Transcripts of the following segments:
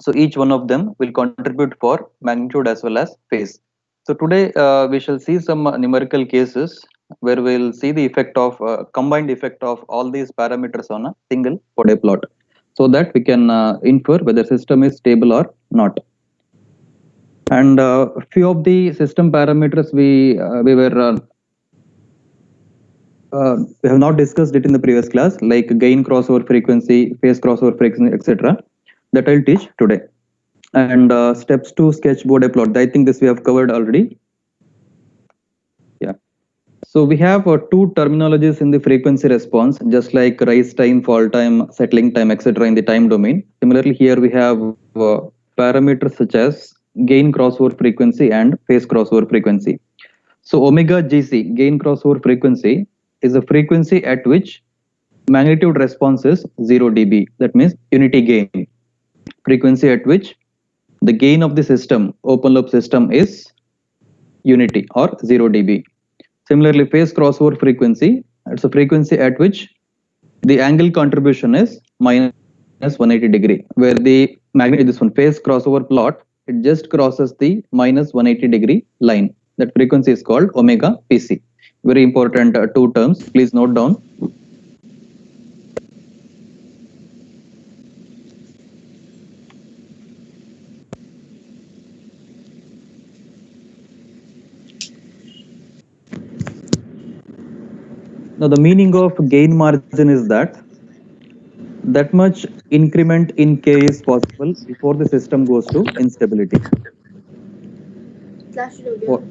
So each one of them will contribute for magnitude as well as phase. So today we shall see some numerical cases where we'll see the effect of combined effect of all these parameters on a single Bode plot, so that we can infer whether system is stable or not. And few of the system parameters we have not discussed it in the previous class, like gain crossover frequency, phase crossover frequency, etc. That I'll teach today. And steps to sketch Bode plot. I think this we have covered already. Yeah. So we have two terminologies in the frequency response, just like rise time, fall time, settling time, etc. in the time domain. Similarly, here we have parameters such as gain crossover frequency and phase crossover frequency. So omega GC, gain crossover frequency, is the frequency at which magnitude response is 0 dB. That means unity gain. Frequency at which the gain of the system, open loop system, is unity or 0 dB. Similarly, phase crossover frequency, it's a frequency at which the angle contribution is minus 180 degree, where the magnet, this one phase crossover plot, it just crosses the minus 180 degree line. That frequency is called omega PC. Very important two terms. Please note down. Now, the meaning of gain margin is that much increment in K is possible before the system goes to instability. For,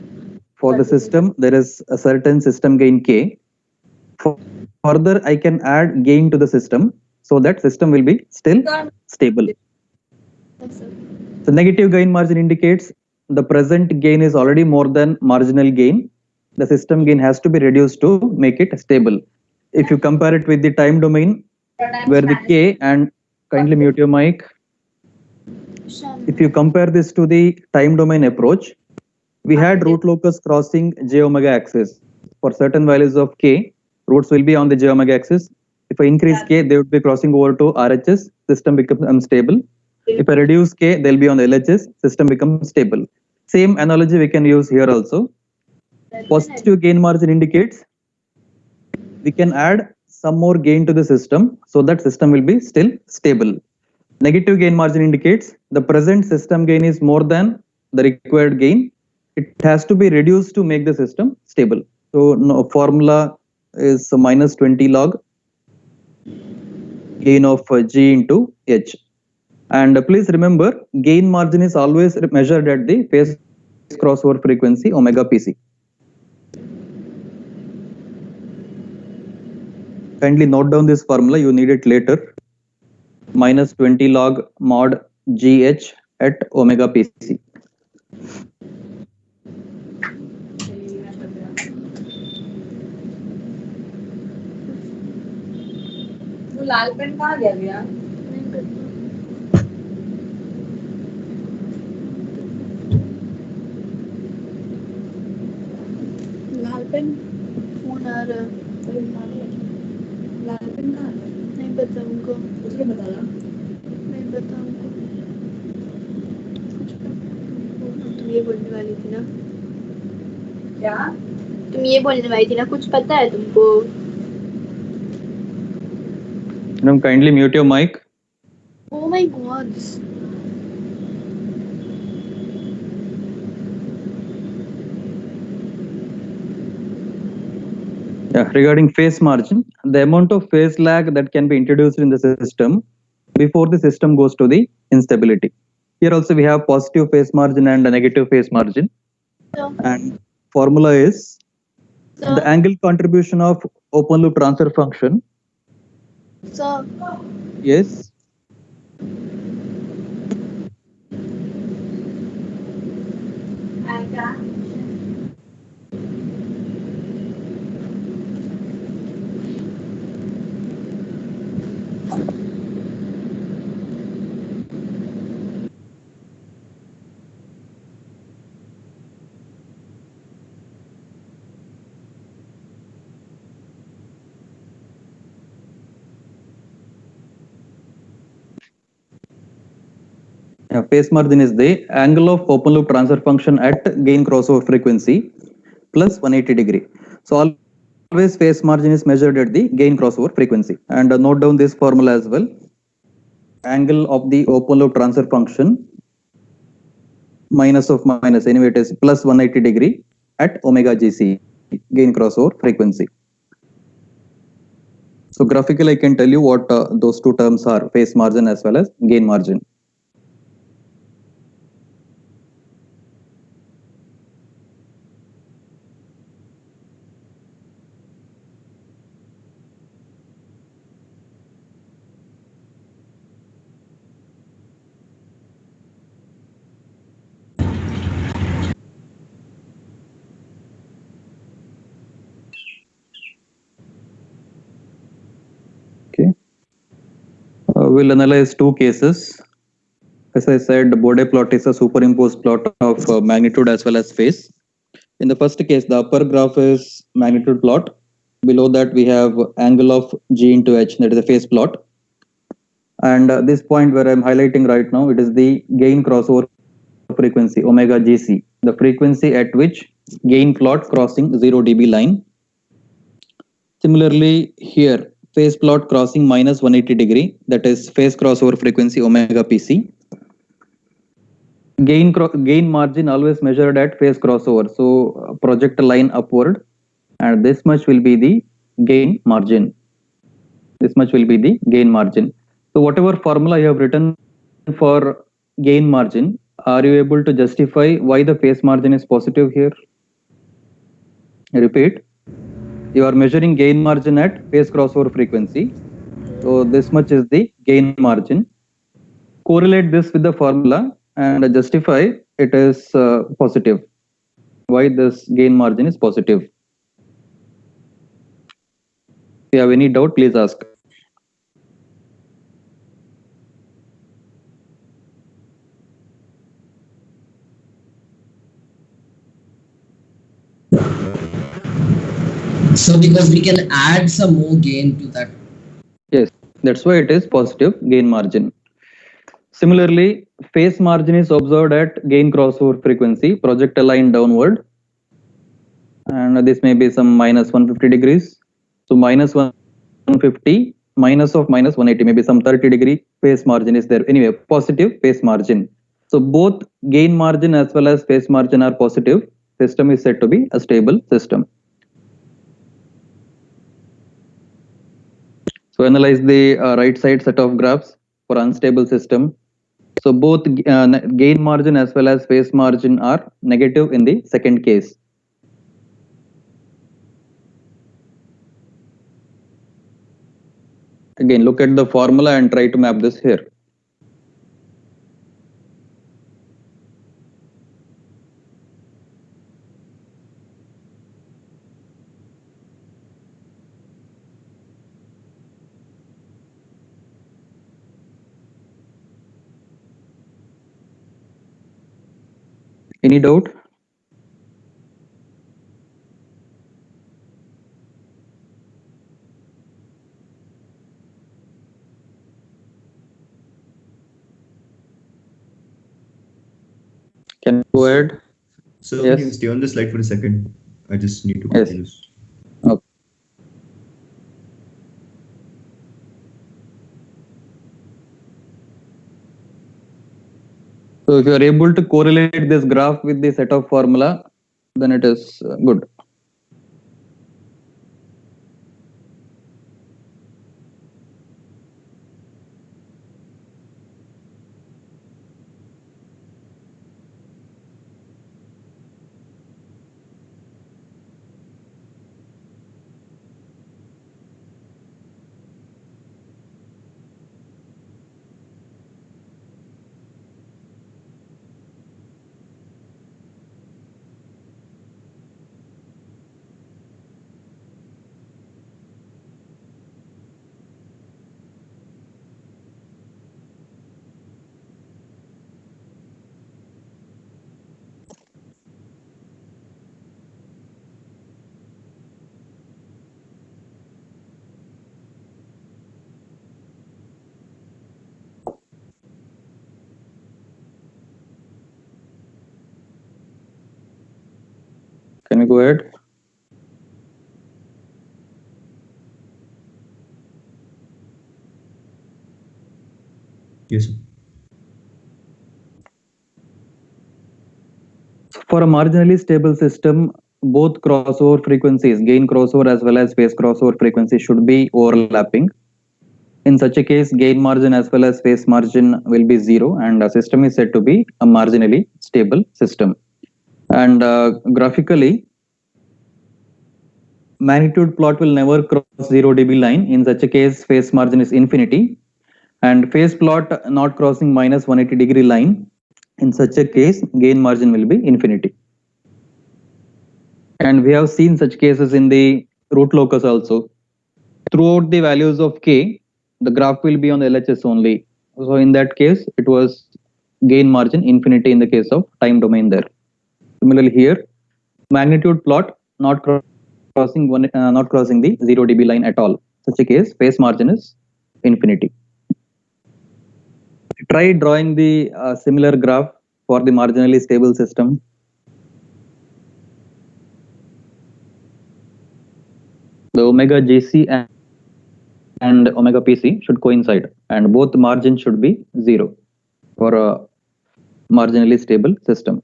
for the system, there is a certain system gain K. Further, I can add gain to the system so that system will be still stable. So negative gain margin indicates the present gain is already more than marginal gain. The system gain has to be reduced to make it stable. If you compare it with the time domain, where the K, and kindly mute your mic. If you compare this to the time domain approach, we had root locus crossing j omega axis. For certain values of K, roots will be on the j omega axis. If I increase K, they would be crossing over to RHS, system becomes unstable. If I reduce K, they'll be on the LHS, system becomes stable. Same analogy we can use here also. Positive gain margin indicates we can add some more gain to the system so that system will be still stable. Negative gain margin indicates the present system gain is more than the required gain. It has to be reduced to make the system stable. So no, formula is minus 20 log gain of G into H. And please remember, gain margin is always measured at the phase crossover frequency omega PC. Kindly note down this formula, you need it later. Minus 20 log mod GH at omega PC. लाल pen कहाँ गया भैया? लाल pen phone आ रहा है। लाल pen कहाँ है? नहीं पता उनको। मुझे बता रहा। नहीं पता उनको। तुम ये बोलने वाली थी ना? क्या? तुम ये बोलने वाली थी ना, कुछ पता है तुमको? Madam, kindly mute your mic. Oh my God. Yeah, regarding phase margin, the amount of phase lag that can be introduced in the system before the system goes to the instability. Here also we have positive phase margin and a negative phase margin. And formula is the angle contribution of open loop transfer function. So, Yes. I got. Yeah, phase margin is the angle of open loop transfer function at gain crossover frequency plus 180 degree. So always phase margin is measured at the gain crossover frequency. And note down this formula as well. Angle of the open loop transfer function minus of minus, anyway it is plus 180 degree at omega gc, gain crossover frequency. So graphically I can tell you what those two terms are, phase margin as well as gain margin. Okay. We'll analyze two cases. As I said, Bode plot is a superimposed plot of magnitude as well as phase. In the first case, the upper graph is magnitude plot. Below that, we have angle of G into H, that is the phase plot. And this point where I'm highlighting right now, it is the gain crossover frequency, omega GC, the frequency at which gain plot crossing 0 dB line. Similarly, here, phase plot crossing minus 180 degree, that is phase crossover frequency omega PC. Gain margin always measured at phase crossover, so project a line upward, and this much will be the gain margin. This much will be the gain margin. So whatever formula you have written for gain margin, are you able to justify why the phase margin is positive here? I repeat, you are measuring gain margin at phase crossover frequency, so this much is the gain margin. Correlate this with the formula and justify it is positive. Why this gain margin is positive? If you have any doubt, please ask. So because we can add some more gain to that. Yes, that's why it is positive gain margin. Similarly, phase margin is observed at gain crossover frequency, project a line downward, and this may be some minus 150 degrees. So minus 150 minus of minus 180, maybe some 30 degree phase margin is there. Anyway, positive phase margin. So both gain margin as well as phase margin are positive. System is said to be a stable system. So analyze the right side set of graphs for unstable system. So both gain margin as well as phase margin are negative in the second case. Again, look at the formula and try to map this here. Any doubt? Can go ahead. So Yes. can you stay on the slide for a second? I just need to Yes. copy this. Okay. So if you are able to correlate this graph with the set of formula, then it is good. Can we go ahead? Yes, sir. For a marginally stable system, both crossover frequencies, gain crossover as well as phase crossover frequency, should be overlapping. In such a case, gain margin as well as phase margin will be zero, and the system is said to be a marginally stable system. And graphically, magnitude plot will never cross 0 dB line. In such a case, phase margin is infinity, and phase plot not crossing minus 180 degree line. In such a case, gain margin will be infinity. And we have seen such cases in the root locus also. Throughout the values of k, the graph will be on the LHS only. So in that case, it was gain margin infinity in the case of time domain there. Similarly here, magnitude plot not crossing the 0 dB line at all. Such a case, phase margin is infinity. Try drawing the similar graph for the marginally stable system. The omega GC and omega PC should coincide, and both margins should be 0 for a marginally stable system.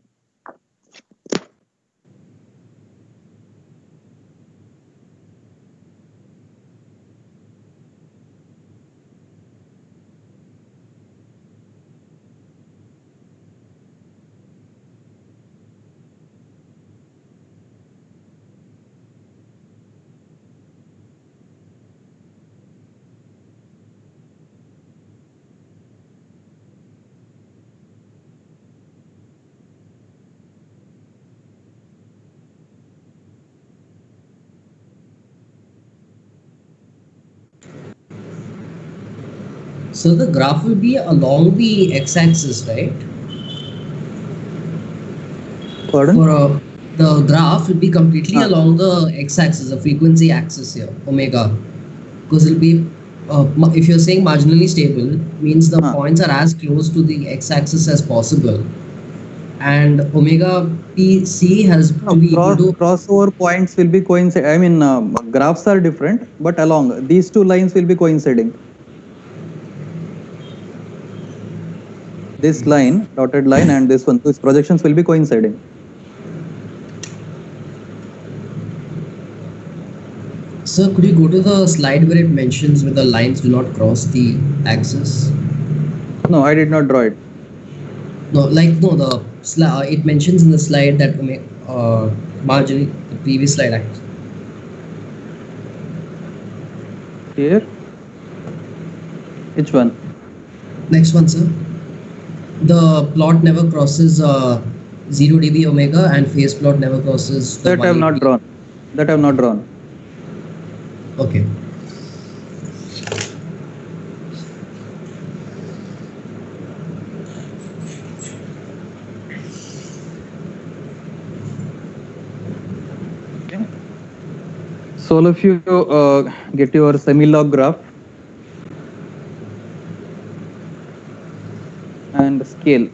So the graph will be along the x-axis, right? Pardon? For the graph will be completely Ah. along the x-axis, the frequency axis here, omega, because it'll be if you're saying marginally stable, means the Ah. points are as close to the x-axis as possible, and omega PC has to be equal to Crossover points will be coinciding. I mean, graphs are different, but along these two lines will be coinciding. This line, dotted line, and this one, these projections will be coinciding. Sir, could you go to the slide where it mentions where the lines do not cross the axis? No, I did not draw it. No, it mentions in the slide that marginally, the previous slide actually. Here. Which one? Next one, sir. The plot never crosses 0 dB omega, and phase plot never crosses. That I have not drawn. That I have not drawn. Okay. So all of you get your semi-log graph and scale.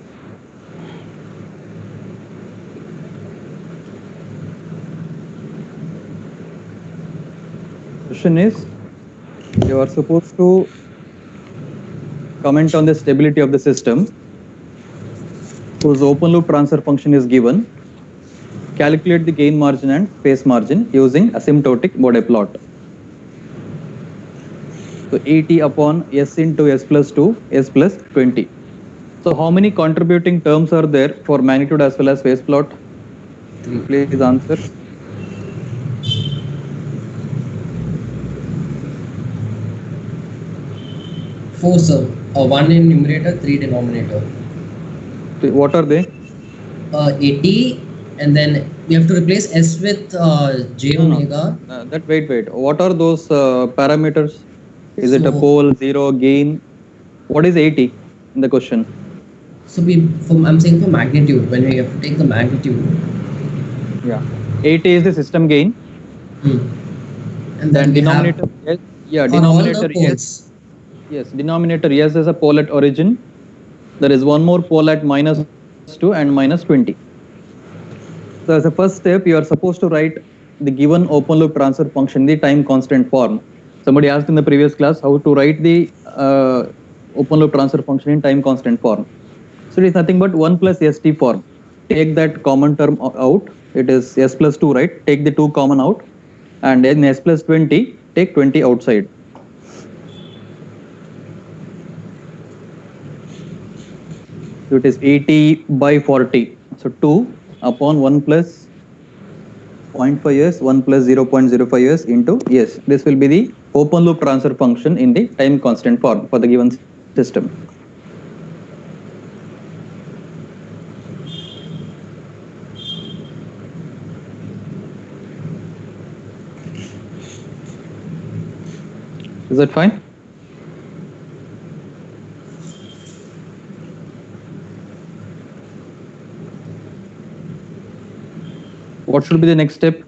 Question is, you are supposed to comment on the stability of the system whose open loop transfer function is given. Calculate the gain margin and phase margin using asymptotic Bode plot. So ET upon S into S plus 2, S plus 20. So how many contributing terms are there for magnitude as well as phase plot? Please answer. Four, sir. One in numerator, three denominator. What are they? 80, and then we have to replace S with J omega. Wait. What are those parameters? Is it a So- pole, zero, gain? What is 80 in the question? So I'm saying for magnitude, when we have to take the magnitude. Yeah. 80 is the system gain. And Then we have denominator, yes. Yeah, for all the denominator, poles. yes. Yes, denominator, yes, is a pole at origin. There is one more pole at -2 and -20. So as a first step, you are supposed to write the given open loop transfer function in the time constant form. Somebody asked in the previous class how to write the open loop transfer function in time constant form. So it is nothing but 1 plus st form. Take that common term out. It is s plus 2, right? Take the 2 common out. And in s plus 20, take 20 outside. So it is 80 by 40. So 2 upon 1 plus 0.5 years, 1 plus 0.05 years into yes. This will be the open loop transfer function in the time constant form for the given system. Is that fine? What should be the next step?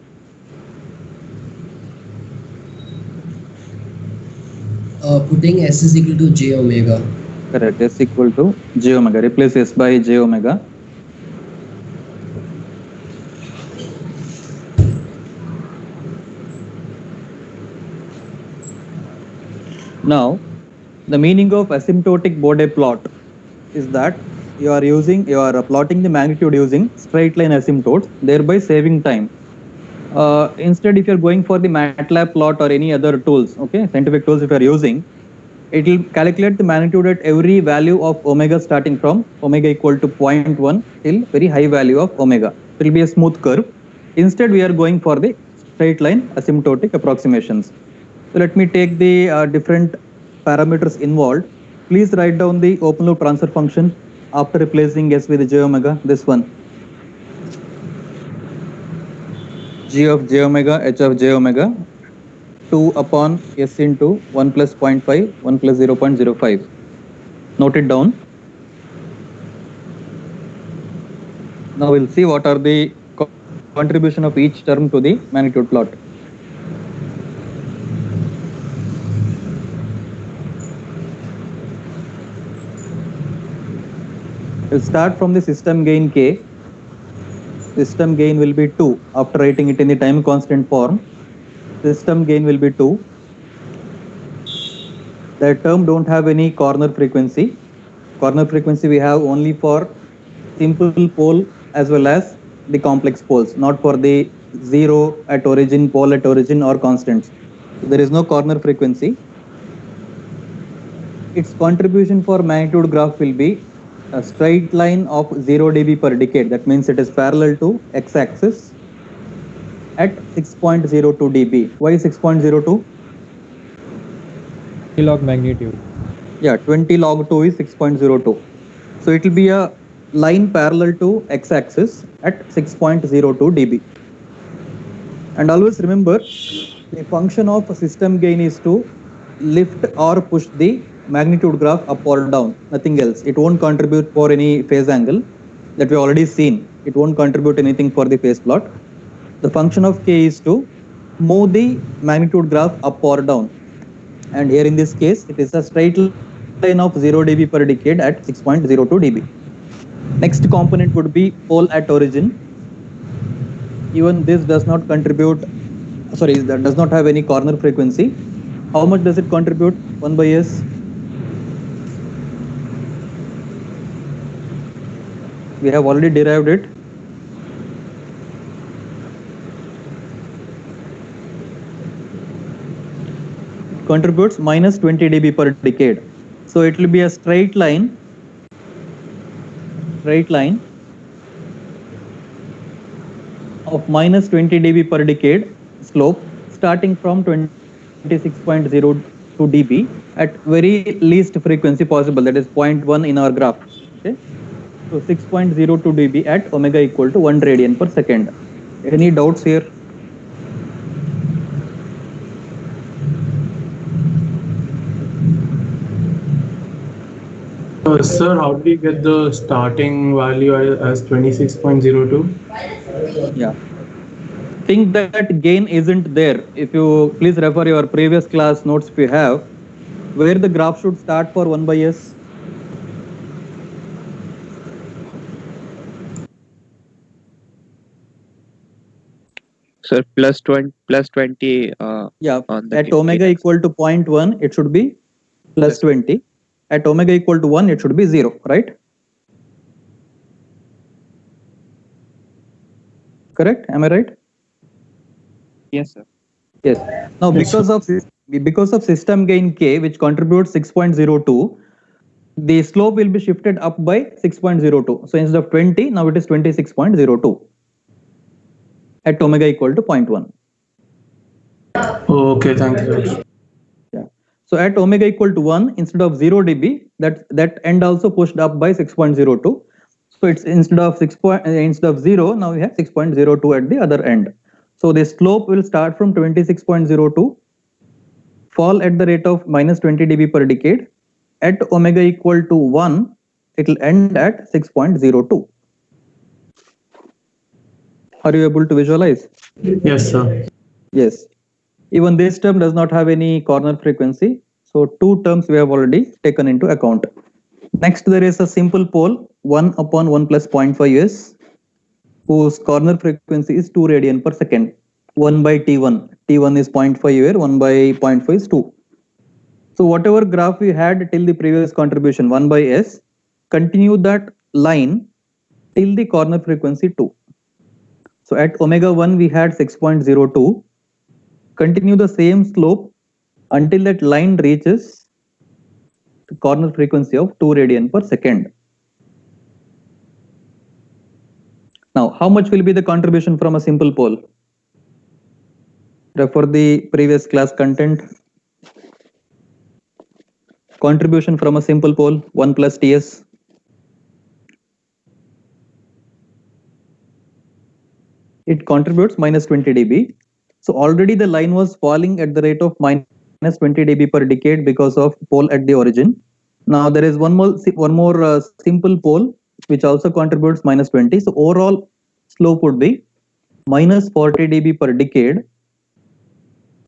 Putting s is equal to j omega. Correct. S equal to j omega. Replace s by j omega. Now, the meaning of asymptotic Bode plot is that you are plotting the magnitude using straight line asymptotes, thereby saving time. Instead, if you are going for the MATLAB plot or any other tools, okay, scientific tools, if you are using, it will calculate the magnitude at every value of omega starting from omega equal to 0.1 till very high value of omega. It will be a smooth curve. Instead, we are going for the straight line asymptotic approximations. So let me take the different parameters involved. Please write down the open loop transfer function after replacing s with j omega. This one. G of j omega, h of j omega, 2 upon s into 1 plus 0.5, 1 plus 0.05. Note it down. Now we'll see what are the contribution of each term to the magnitude plot. We'll start from the system gain k. System gain will be 2 after writing it in the time constant form. System gain will be 2. That term don't have any corner frequency. Corner frequency we have only for simple pole as well as the complex poles, not for the zero at origin, pole at origin or constants. So there is no corner frequency. Its contribution for magnitude graph will be a straight line of 0 dB per decade. That means it is parallel to x-axis at 6.02 dB. Why 6.02? Log magnitude. Yeah, 20 log 2 is 6.02. So it will be a line parallel to x-axis at 6.02 dB. And always remember, the function of system gain is to lift or push the magnitude graph up or down, nothing else. It won't contribute for any phase angle that we already seen. It won't contribute anything for the phase plot. The function of k is to move the magnitude graph up or down. And here in this case, it is a straight line of 0 dB per decade at 6.02 dB. Next component would be pole at origin. Even this does not contribute, that does not have any corner frequency. How much does it contribute? 1 by s. We have already derived it. It contributes minus 20 dB per decade. So it will be a straight line of minus 20 dB per decade slope starting from 26.02 dB at very least frequency possible, that is 0.1 in our graph. Okay. So 6.02 dB at omega equal to 1 radian per second. Any doubts here? Sir, how do you get the starting value as 26.02? Yeah. Think that gain isn't there. If you please refer your previous class notes if you have, where the graph should start for 1 by s. Sir, plus 20 Yeah, on the at omega KTX. equal to 0.1, it should be plus 20. At omega equal to 1, it should be 0, right? Correct? Am I right? Yes, sir. Yes. Now, Yes, because of system gain k, which contributes 6.02, the slope will be shifted up by 6.02. So instead of 20, now it is 26.02 at omega equal to 0.1. Okay, thank you. Yeah. So at omega equal to 1, instead of 0 dB, that end also pushed up by 6.02. So it's instead of 0, now we have 6.02 at the other end. So the slope will start from 26.02, fall at the rate of minus 20 dB per decade. At omega equal to 1, it will end at 6.02. Are you able to visualize? Yes, sir. Yes. Even this term does not have any corner frequency. So two terms we have already taken into account. Next, there is a simple pole 1 upon 1 plus 0.5s, whose corner frequency is 2 radian per second. 1 by T1. T1 is 0.5 here, 1 by 0.5 is 2. So whatever graph we had till the previous contribution 1 by S, continue that line till the corner frequency 2. So at omega 1 we had 6.02. Continue the same slope until that line reaches the corner frequency of 2 radian per second. Now, how much will be the contribution from a simple pole? Refer the previous class content. Contribution from a simple pole 1 plus Ts. It contributes minus 20 dB. So already the line was falling at the rate of minus 20 dB per decade because of pole at the origin. Now there is one more simple pole which also contributes minus 20. So overall slope would be minus 40 dB per decade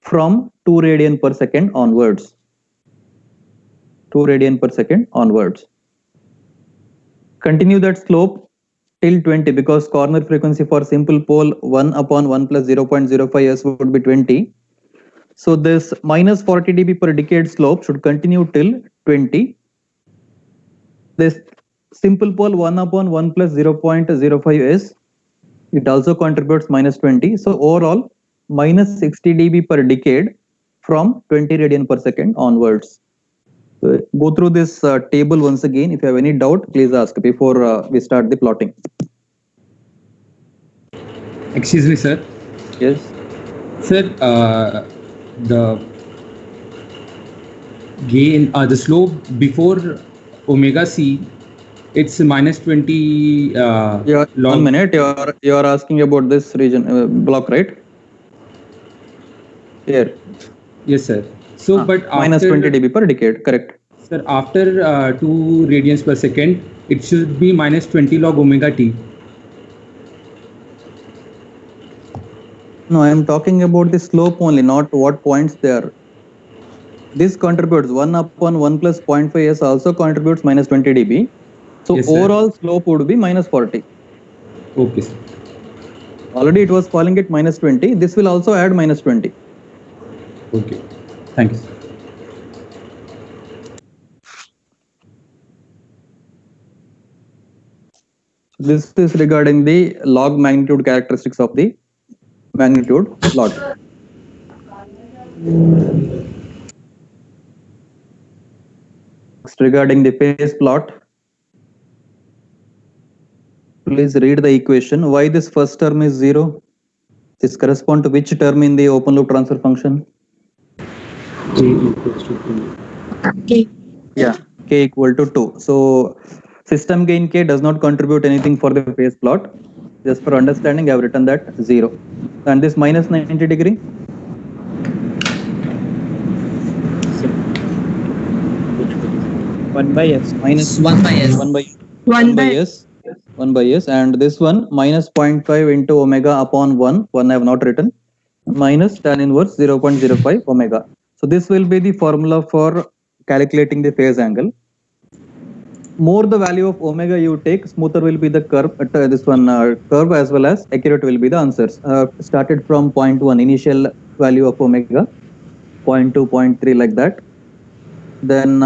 from 2 radian per second onwards. 2 radian per second onwards. Continue that slope till 20 because corner frequency for simple pole 1 upon 1 plus 0.05s would be 20. So this minus 40 dB per decade slope should continue till 20. This simple pole 1 upon 1 plus 0.05s, it also contributes minus 20. So overall minus 60 dB per decade from 20 radian per second onwards. So go through this table once again. If you have any doubt, please ask before we start the plotting. Excuse me, sir. Yes. Sir, the gain, the slope before omega c, it's minus 20 Yeah, log. 1 minute. You are asking about this region block, right? Here. Yes, sir. So, but minus after, 20 dB per decade. Correct. Sir, after 2 radians per second, it should be minus 20 log omega t. No, I am talking about the slope only, not what points there. This contributes 1 upon 1 plus 0.5s also contributes minus 20 dB. So Yes, sir. overall slope would be minus 40. Okay, sir. Already it was falling at minus 20. This will also add minus 20. Okay. Thank you, sir. This is regarding the log magnitude characteristics of the magnitude plot. Next, regarding the phase plot, please read the equation. Why this first term is 0? This corresponds to which term in the open loop transfer function? K. Yeah, k equal to 2. So system gain k does not contribute anything for the phase plot. Just for understanding, I have written that 0. And this minus 90 degree? One by S. Minus 1 by S. 1 by 1 by S. 1 by S. And this one minus 0.5 into omega upon 1. 1 I have not written. Minus tan inverse 0.05 omega. So this will be the formula for calculating the phase angle. more the value of omega you take, smoother will be the curve. Curve as well as accurate will be the answers. Started from 0.1 initial value of omega, 0.2, 0.3 like that. Then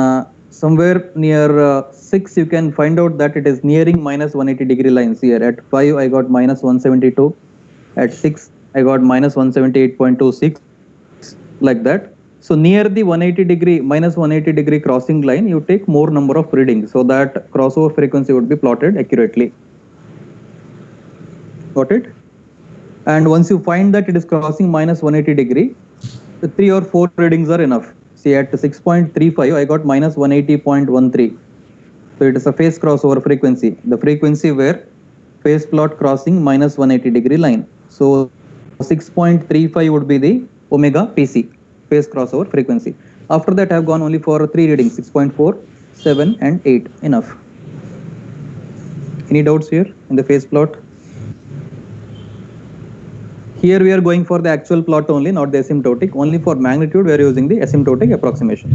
somewhere near 6 you can find out that it is nearing minus 180 degree lines here. At 5 I got minus 172. At 6 I got minus 178.26 like that. So near the 180 degree, minus 180 degree crossing line, you take more number of readings so that crossover frequency would be plotted accurately. Got it? And once you find that it is crossing minus 180 degree, the 3 or 4 readings are enough. See, at 6.35, I got minus 180.13. So it is a phase crossover frequency, the frequency where phase plot crossing minus 180 degree line. So 6.35 would be the omega PC, phase crossover frequency. After that, I have gone only for 3 readings, 6.4, 7 and 8, enough. Any doubts here in the phase plot? Here we are going for the actual plot only, not the asymptotic. Only for magnitude, we are using the asymptotic approximation.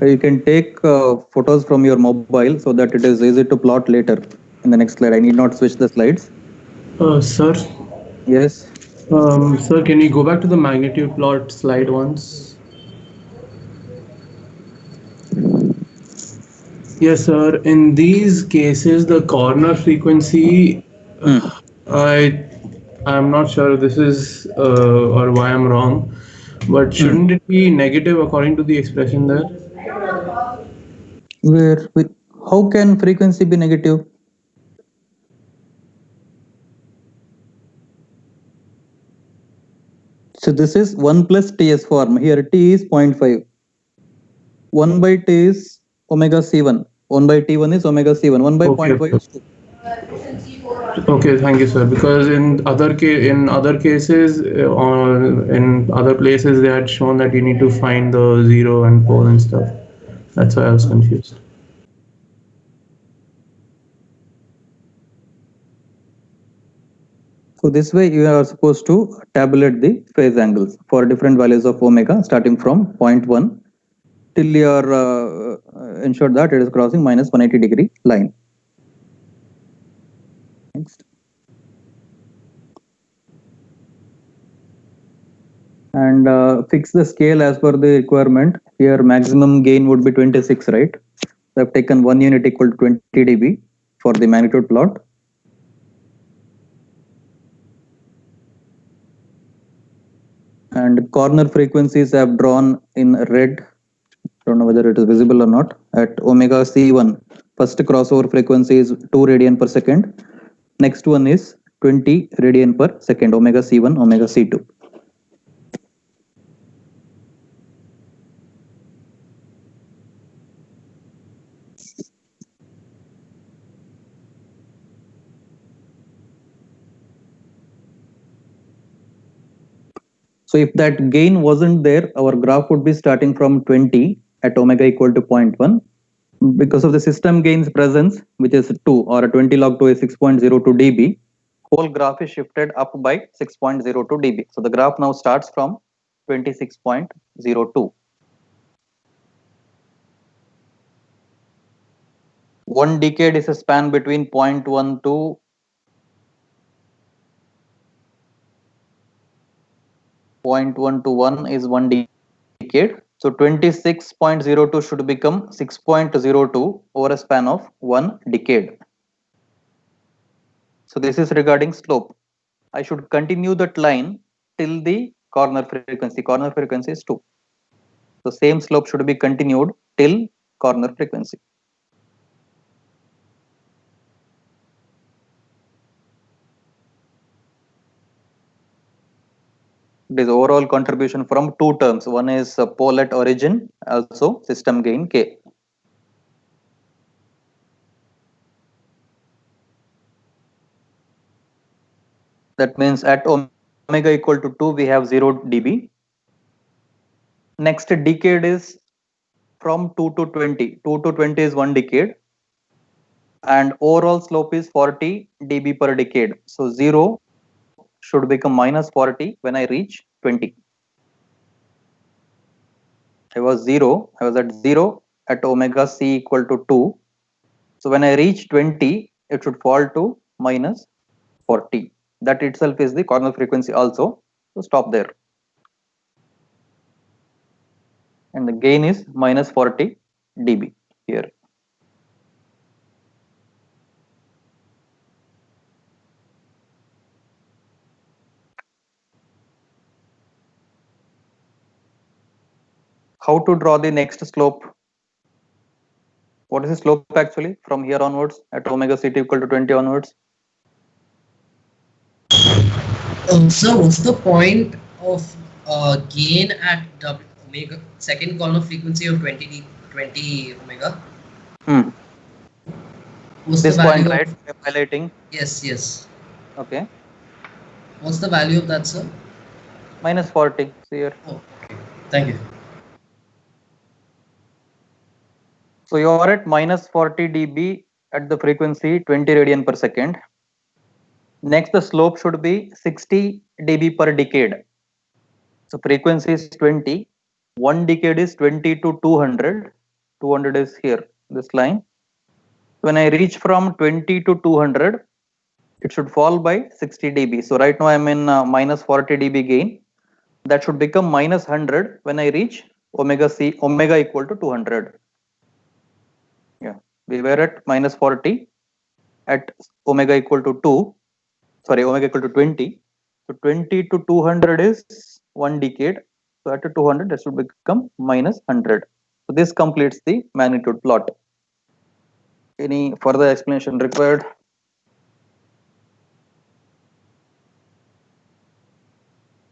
You can take photos from your mobile so that it is easy to plot later in the next slide. I need not switch the slides. Sir, Yes. sir, can you go back to the magnitude plot slide once? Yes, sir. In these cases, the corner frequency, I'm not sure this is or why I'm wrong, but shouldn't it be negative according to the expression there? How can frequency be negative? So this is 1 plus TS form. Here T is 0.5. 1 by T is omega C1. 1 by T1 is omega C1. 1 by Okay, 0.5 is 2. Okay, thank you, sir. Because in other cases, in other places, they had shown that you need to find the zero and pole and stuff. That's why I was confused. So this way you are supposed to tabulate the phase angles for different values of omega starting from 0.1 till you are ensured that it is crossing minus 180 degree line. Next. And fix the scale as per the requirement. Here maximum gain would be 26, right? So I've taken 1 unit equal to 20 dB for the magnitude plot. And corner frequencies I have drawn in red. Don't know whether it is visible or not. At omega C1, first crossover frequency is 2 radian per second. Next one is 20 radian per second, omega C1, omega C2. So if that gain wasn't there, our graph would be starting from 20 at omega equal to 0.1. Because of the system gains presence, which is 2 or 20 log 2 is 6.02 dB, whole graph is shifted up by 6.02 dB. So the graph now starts from 26.02. One decade is a span between 0.1 to 0.1 to 1 is 1 decade. So 26.02 should become 6.02 over a span of 1 decade. So this is regarding slope. I should continue that line till the corner frequency. Corner frequency is 2. So same slope should be continued till corner frequency. It is overall contribution from 2 terms. One is pole at origin, also system gain K. That means at omega omega equal to 2, we have 0 dB. Next decade is from 2 to 20. 2 to 20 is 1 decade. And overall slope is 40 dB per decade. So 0 should become minus 40 when I reach 20. I was at 0 at omega c equal to 2. So when I reach 20, it should fall to minus 40. That itself is the corner frequency also. So stop there. And the gain is minus 40 dB here. How to draw the next slope? What is the slope actually from here onwards at omega ct equal to 20 onwards? Sir, what's the point of gain at omega second corner frequency of 20 omega? What's This the value point, right? of, I'm highlighting. yes. Okay. What's the value of that, sir? Minus 40. See here. Oh, okay. Thank you. So you are at minus 40 dB at the frequency 20 radian per second. Next, the slope should be 60 dB per decade. So frequency is 20. 1 decade is 20 to 200. 200 is here, this line. When I reach from 20 to 200, it should fall by 60 dB. So right now I'm in minus 40 dB gain. That should become minus 100 when I reach omega equal to 200. Yeah, we were at minus 40 at omega equal to 2. Sorry, omega equal to 20. So 20 to 200 is 1 decade. So at 200, that should become minus 100. So this completes the magnitude plot. Any further explanation required?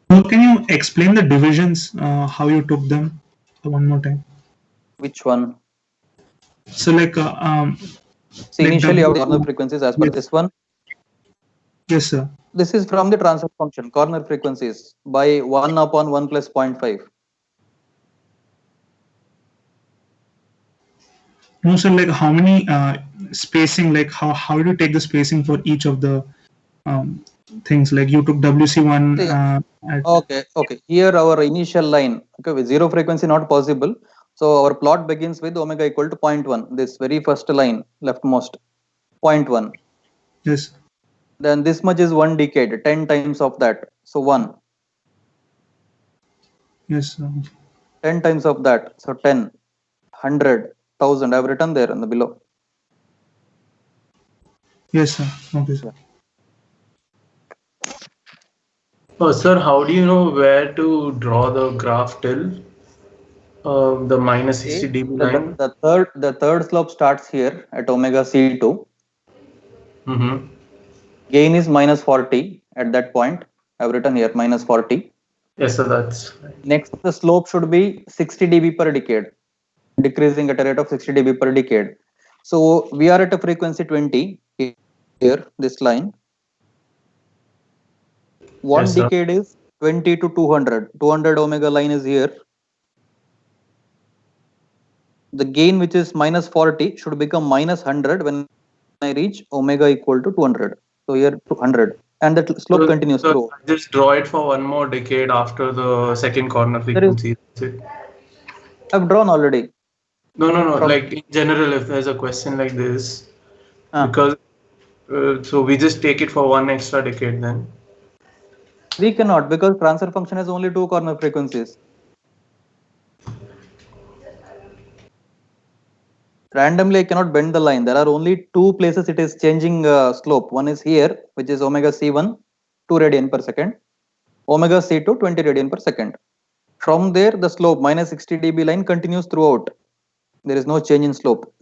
Can you explain the divisions, how you took them one more time? Which one? So like, See, like initially our W- corner frequencies as per Yes. this one. yes, sir. This is from the transfer function, corner frequencies by 1 upon 1 plus 0.5. No, so like how many spacing, like how do you take the spacing for each of the things? Like you took WC1 at, Okay. Here our initial line, okay, with zero frequency not possible. So our plot begins with omega equal to 0.1. This very first line, leftmost, 0.1. yes, Then this much is 1 decade, 10 times of that. So 1. yes, sir. 10 times of that. So 10, 100, 1000. I've written there in the below. Yes, sir. Okay, sir. Oh, sir, how do you know where to draw the graph till the minus 60 dB line? The third slope starts here at omega c2. Mm-hmm. Gain is minus 40 at that point. I've written here minus 40. Yes, sir, that's right. Next, the slope should be 60 dB per decade, decreasing at a rate of 60 dB per decade. So we are at a frequency 20 here, this line. 1 Yes, sir. decade is 20 to 200. 200 omega line is here. The gain, which is minus 40, should become minus 100 when I reach omega equal to 200. So here 200. And that slope continues So through. just draw it for one more decade after the second corner frequency. That's it. I've drawn already. No. From- Like in general, if there's a question like this, Ah. because so we just take it for one extra decade then. We cannot, because transfer function has only 2 corner frequencies. Randomly I cannot bend the line. There are only 2 places it is changing slope. One is here, which is omega c1 2 radian per second, omega c2 20 radian per second. From there the slope minus 60 dB line continues throughout. There is no change in slope.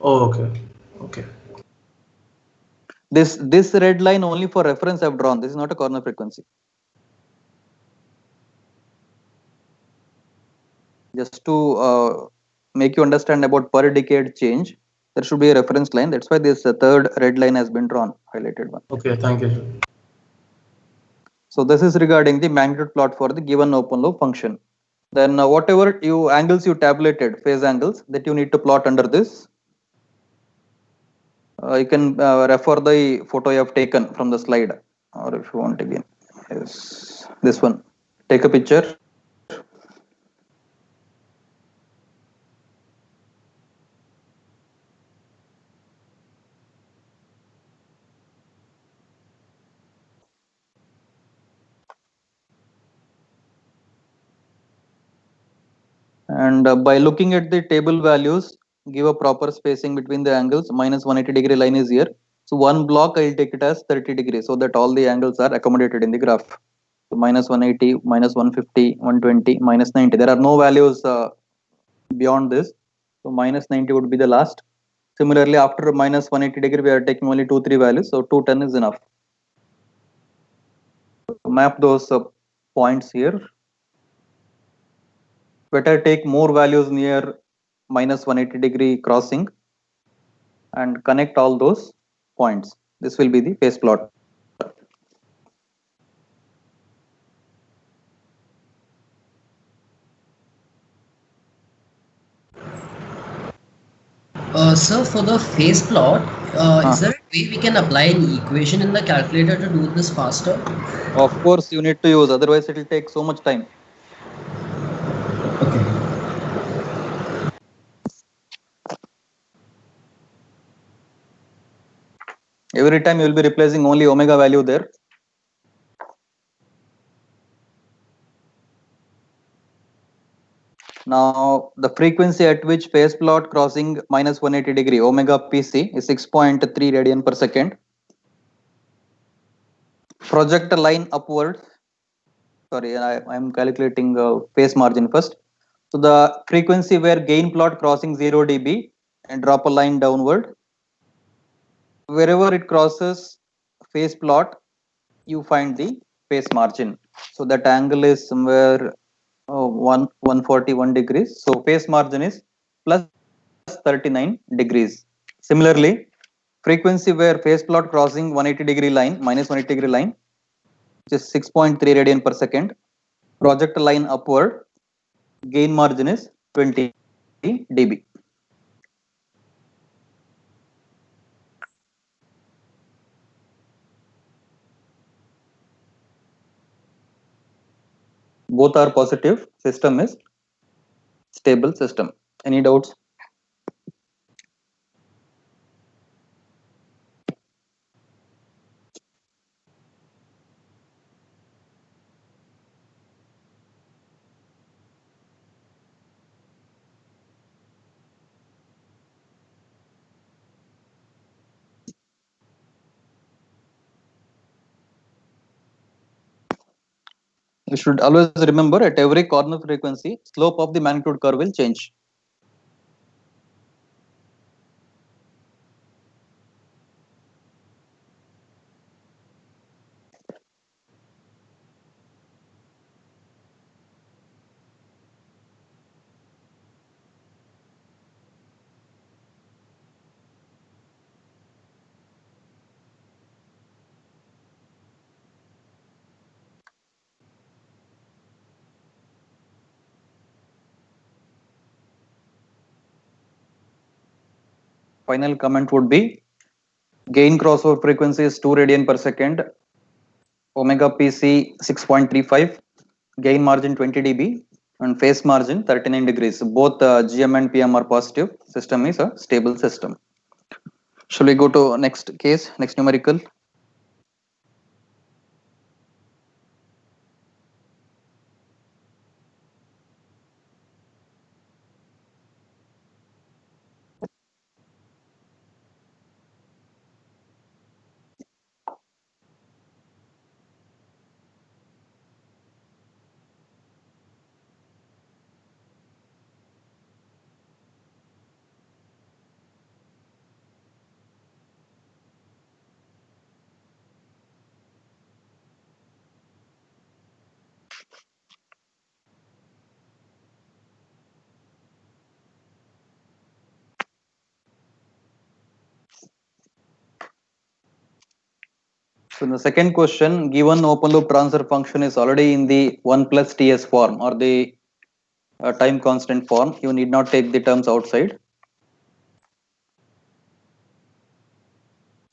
Oh, okay. This red line only for reference I have drawn. This is not a corner frequency. Just to make you understand about per decade change, there should be a reference line. That's why this third red line has been drawn, highlighted one. Okay, thank you, sir. So this is regarding the magnitude plot for the given open loop function. Then whatever angles you tabulated, phase angles that you need to plot under this, you can refer the photo you have taken from the slide, or if you want again, yes, this one. Take a picture. And by looking at the table values, give a proper spacing between the angles. Minus 180-degree line is here. So one block I'll take it as 30 degrees so that all the angles are accommodated in the graph. So minus 180, minus 150, 120, minus 90. There are no values beyond this. So minus 90 would be the last. Similarly, after minus 180 degree, we are taking only 2-3 values. So 210 is enough. Map those points here. Better take more values near minus 180-degree crossing and connect all those points. This will be the phase plot. Sir, for the phase plot, is there a way we can apply an equation in the calculator to do this faster? Of course, you need to use, otherwise it will take so much time. Okay. Every time you will be replacing only omega value there. Now, the frequency at which phase plot crossing minus 180 degree omega PC is 6.3 radian per second. Project a line upward. Sorry, I am calculating phase margin first. So the frequency where gain plot crossing 0 dB and drop a line downward. Wherever it crosses phase plot, you find the phase margin. So that angle is somewhere 141 degrees. So phase margin is plus 39 degrees. Similarly, frequency where phase plot crossing 180 degree line, minus 180 degree line, which is 6.3 radian per second. Project a line upward. Gain margin is 20 dB. Both are positive. System is stable system. Any doubts? You should always remember at every corner frequency, slope of the magnitude curve will change. Final comment would be gain crossover frequency is 2 radian per second, omega PC 6.35, gain margin 20 dB, and phase margin 39 degrees. Both GM and PM are positive. System is a stable system. Shall we go to next case, next numerical? So in the second question, given open loop transfer function is already in the 1 plus Ts form or the time constant form, you need not take the terms outside.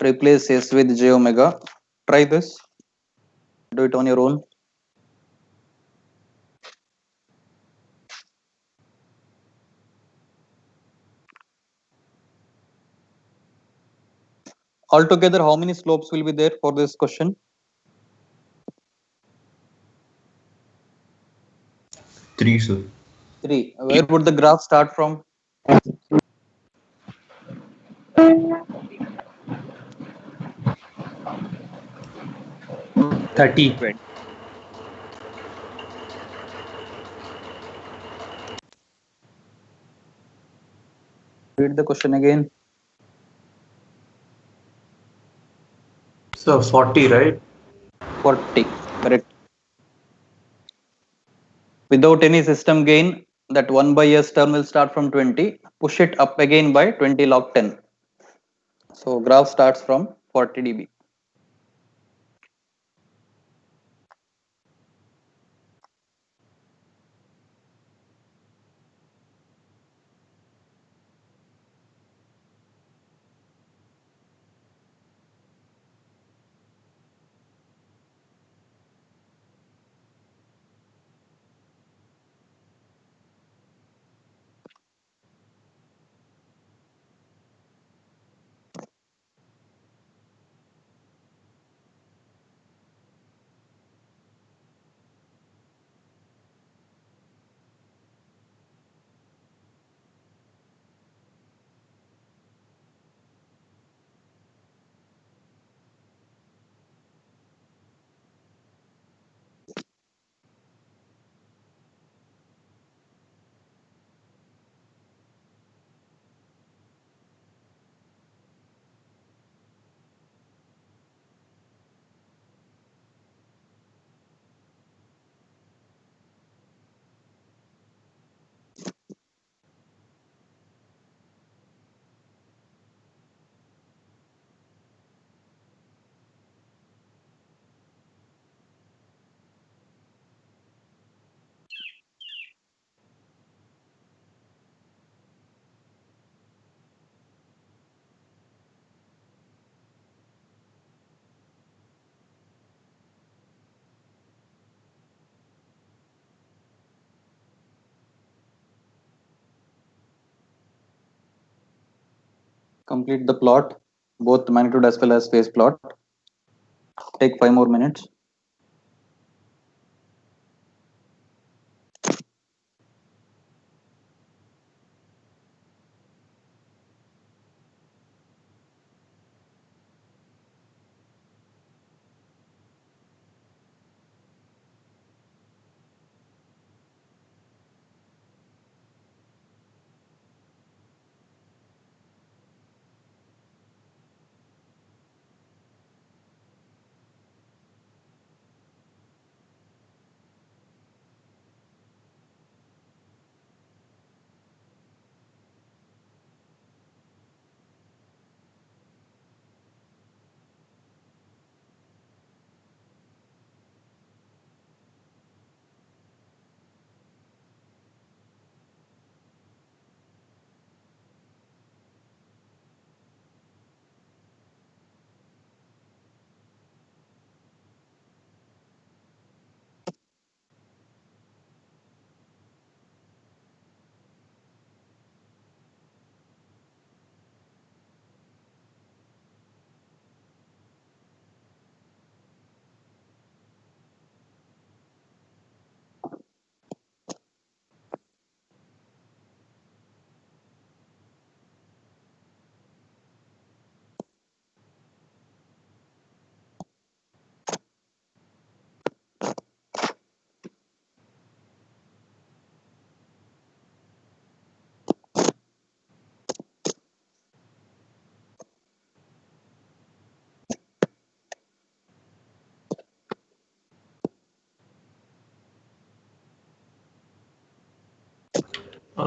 Replace S with j omega. Try this. Do it on your own. Altogether, how many slopes will be there for this question? 3, sir. 3. Where would the graph start from? 30. 20. Read the question again. So 40, right? 40. Correct. Without any system gain, that 1 by S term will start from 20. Push it up again by 20 log 10. So graph starts from 40 dB. Complete the plot, both magnitude as well as phase plot. Take 5 more minutes.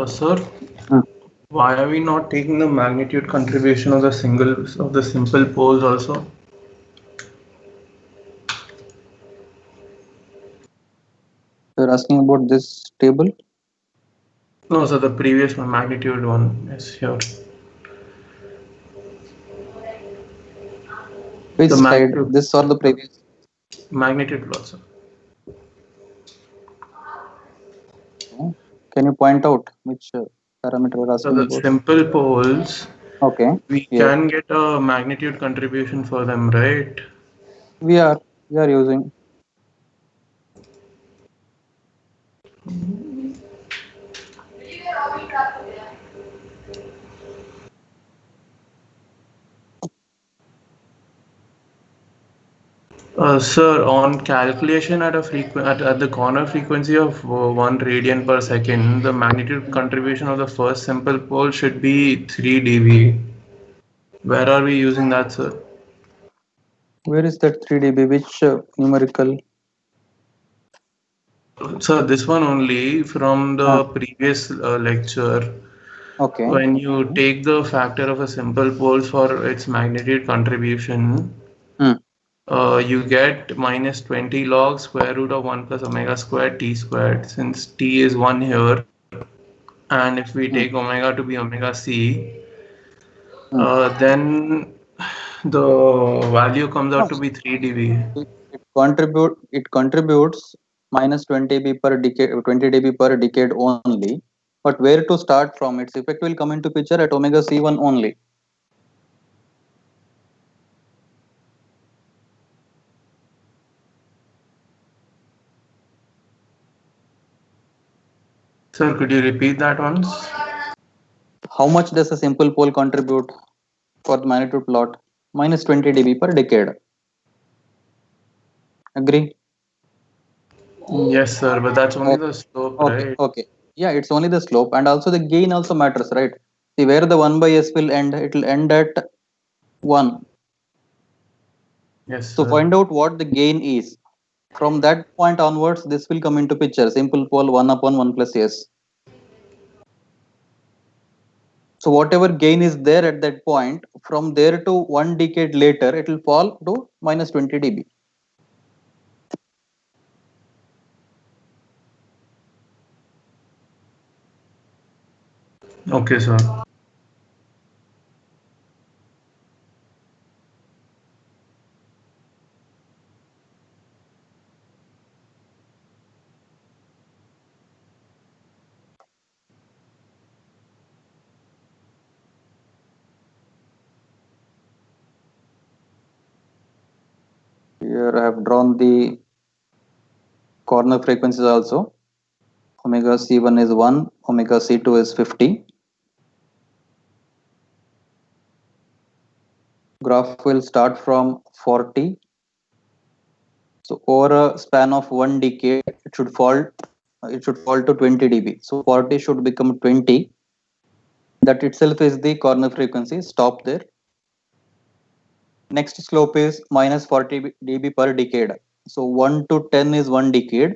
Sir, why are we not taking the magnitude contribution of the simple poles also? You're asking about this table? No, so the previous one, magnitude one, is here. Which The slide? magnitude, This or the previous? magnitude plot, sir. Can you point out which parameter you're So asking the about? simple poles, Okay. we Yes. can get a magnitude contribution for them, right? We are using. Sir, on calculation at at the corner frequency of 1 radian per second, the magnitude contribution of the first simple pole should be 3 dB. Where are we using that, sir? Where is that 3 dB? Which numerical? So this one only from the Ah, previous lecture. okay. When you take the factor of a simple pole for its magnitude contribution, Hmm. you get minus 20 log square root of 1 plus omega squared t squared. Since t is 1 here, and if we Hmm. take omega to be omega c, Hmm. then the value comes No, out to be 3 dB. it contributes minus 20 dB per decade, 20 dB per decade only. But where to start from? Its effect will come into picture at omega c1 only. Sir, could you repeat that once? How much does a simple pole contribute for the magnitude plot? Minus 20 dB per decade. Agree? Yes, sir, but that's only the Okay. slope, Okay. right? Okay. Yeah, it's only the slope, and also the gain also matters, right? See where the 1 by s will end. It will end at 1. Yes, So sir. find out what the gain is. From that point onwards, this will come into picture. Simple pole 1 upon 1 plus s. So whatever gain is there at that point, from there to 1 decade later, it will fall to minus 20 dB. Okay, sir. Here I have drawn the corner frequencies also. Omega c1 is 1, omega c2 is 50. Graph will start from 40. So over a span of 1 decade, it should fall to 20 dB. So 40 should become 20. That itself is the corner frequency. Stop there. Next slope is minus 40 dB per decade. So 1 to 10 is 1 decade.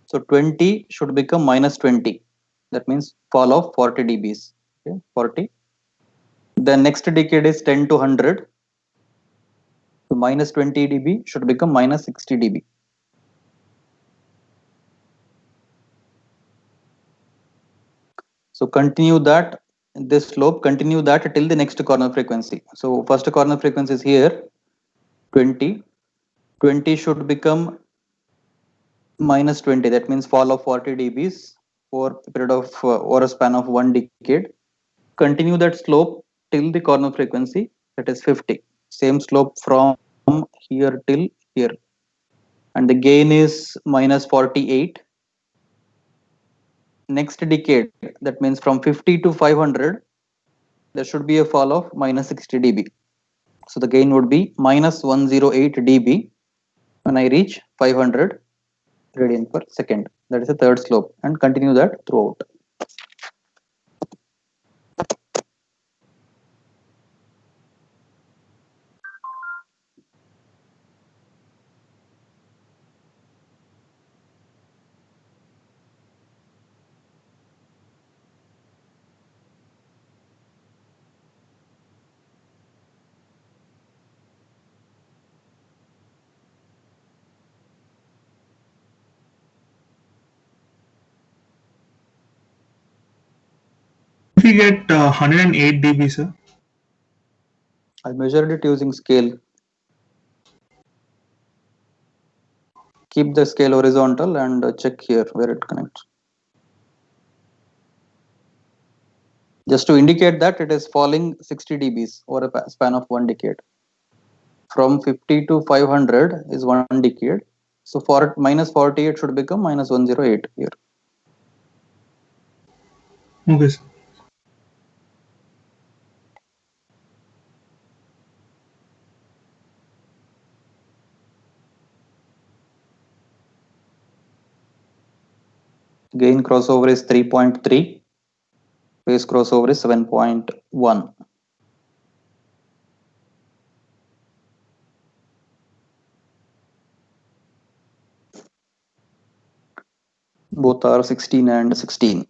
So 20 should become minus 20. That means fall of 40 dBs. Okay, 40. The next decade is 10 to 100. So minus 20 dB should become minus 60 dB. So continue that, this slope, continue that till the next corner frequency. So first corner frequency is here, 20. 20 should become minus 20. That means fall of 40 dBs for a period of or a span of 1 decade. Continue that slope till the corner frequency, that is 50. Same slope from here till here. And the gain is minus 48. Next decade, that means from 50 to 500, there should be a fall of minus 60 dB. So the gain would be minus 108 dB when I reach 500 radian per second. That is the third slope, and continue that throughout. if we get 108 dB, sir? I measured it using scale. Keep the scale horizontal and check here where it connects. Just to indicate that it is falling 60 dBs over a span of 1 decade. From 50 to 500 is 1 decade. So for minus 48 should become minus 108 here. Okay, sir. Gain crossover is 3.3. Phase crossover is 7.1. Both are 16 and 16.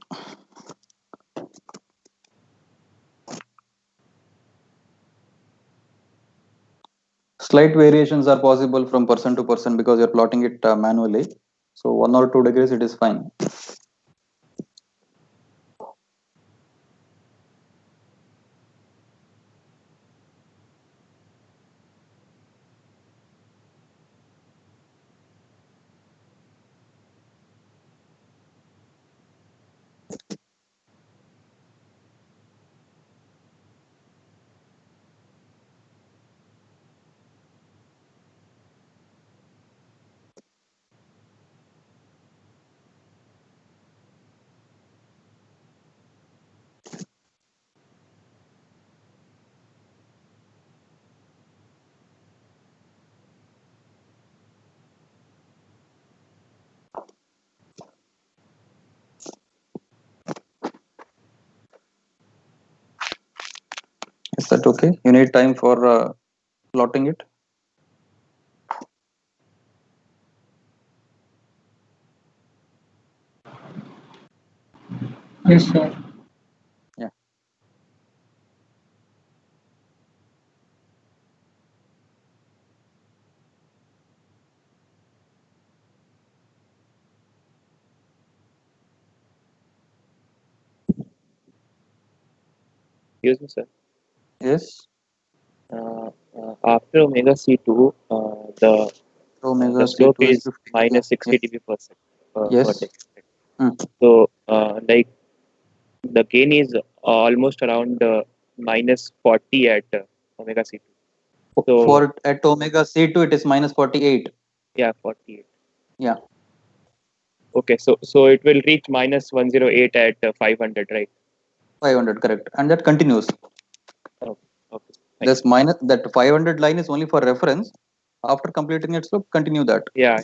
Slight variations are possible from person to person because you're plotting it manually. So 1 or 2 degrees it is fine. Is that okay? You need time for plotting it? Yes, sir. Yeah. Excuse me, sir. Yes. After omega C2, Omega the slope C2 is is 50. Yeah. minus 60 Yes. dB per Yes. decade. Hmm. So, like the gain is almost around minus 40 at omega C2. So, For at omega C2 it is minus 48. yeah, 48. Yeah. Okay, so it will reach minus 108 at 500, right? 500, correct. And that continues. Okay, okay. Thank This minus that 500 line is only for reference. After completing its slope, continue that. you. Yeah,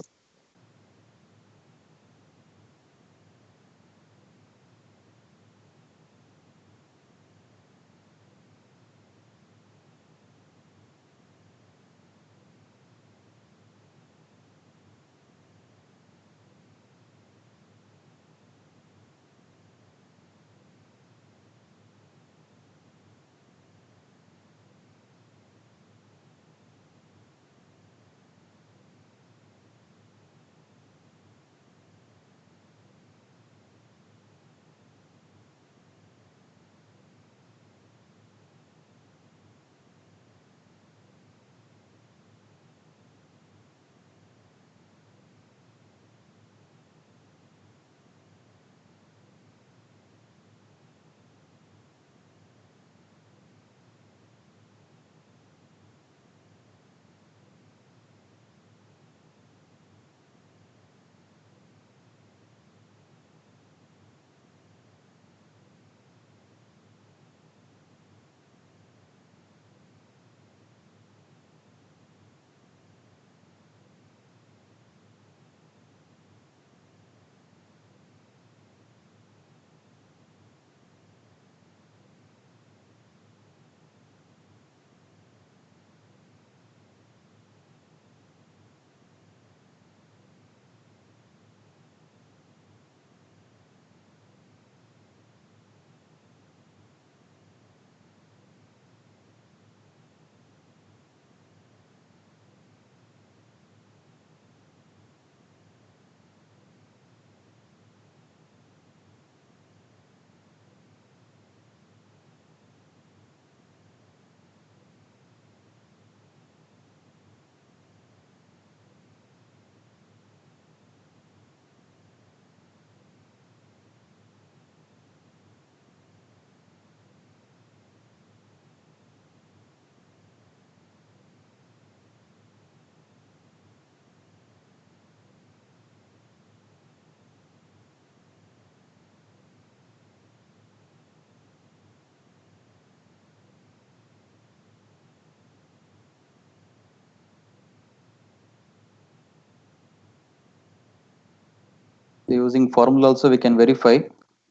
Using formula also we can verify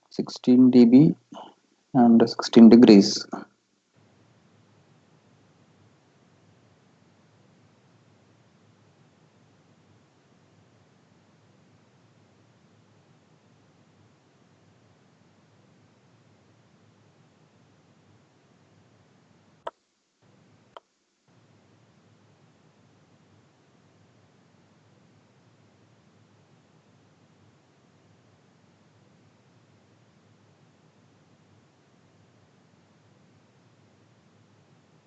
16 dB and 16 degrees.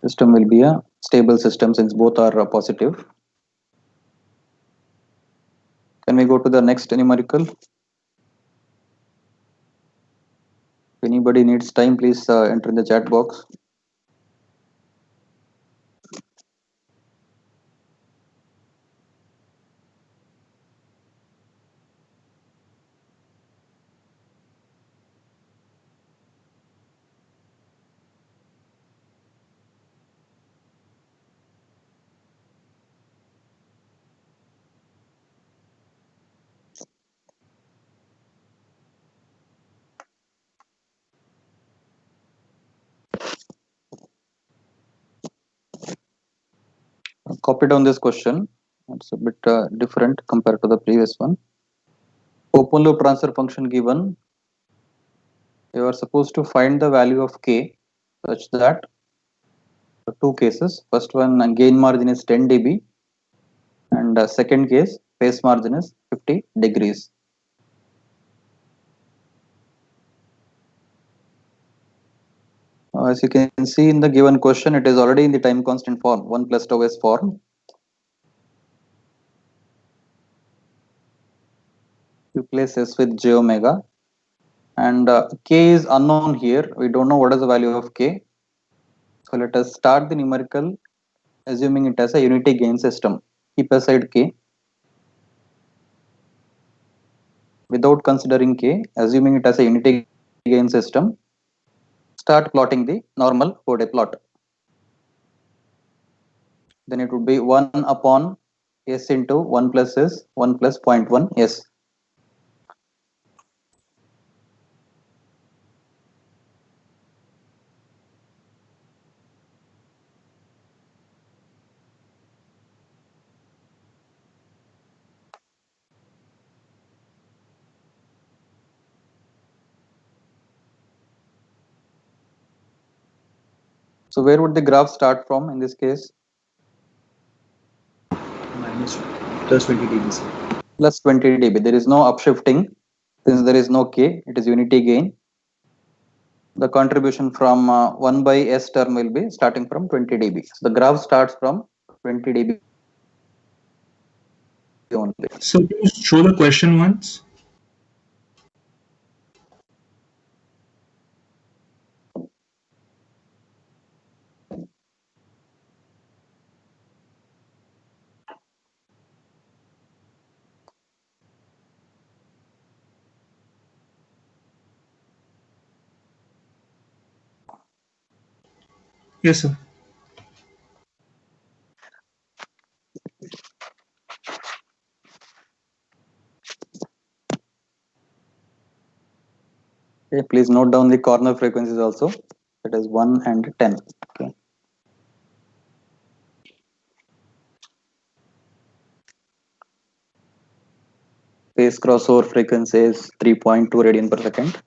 System will be a stable system since both are positive. Can we go to the next numerical? If anybody needs time, please enter in the chat box. Copy down this question. It's a bit different compared to the previous one. Open loop transfer function given. You are supposed to find the value of k such that two cases. First one gain margin is 10 dB and second case phase margin is 50 degrees. As you can see in the given question, it is already in the time constant form, 1 plus tau s form. You place s with j omega and k is unknown here. We don't know what is the value of k. So let us start the numerical assuming it as a unity gain system. Keep aside k. Without considering k, assuming it as a unity gain system, start plotting the normal 4-day plot. Then it would be 1 upon s into 1 plus s, 1 plus 0.1 s. So where would the graph start from in this case? Minus plus 20 dB, sir. Plus 20 dB. There is no upshifting. Since there is no k, it is unity gain. The contribution from 1 by s term will be starting from 20 dB. So the graph starts from 20 dB only. So can you show the question once? Yes, sir. Okay, please note down the corner frequencies also. That is 1 and 10. Okay. Phase crossover frequency is 3.2 radian per second.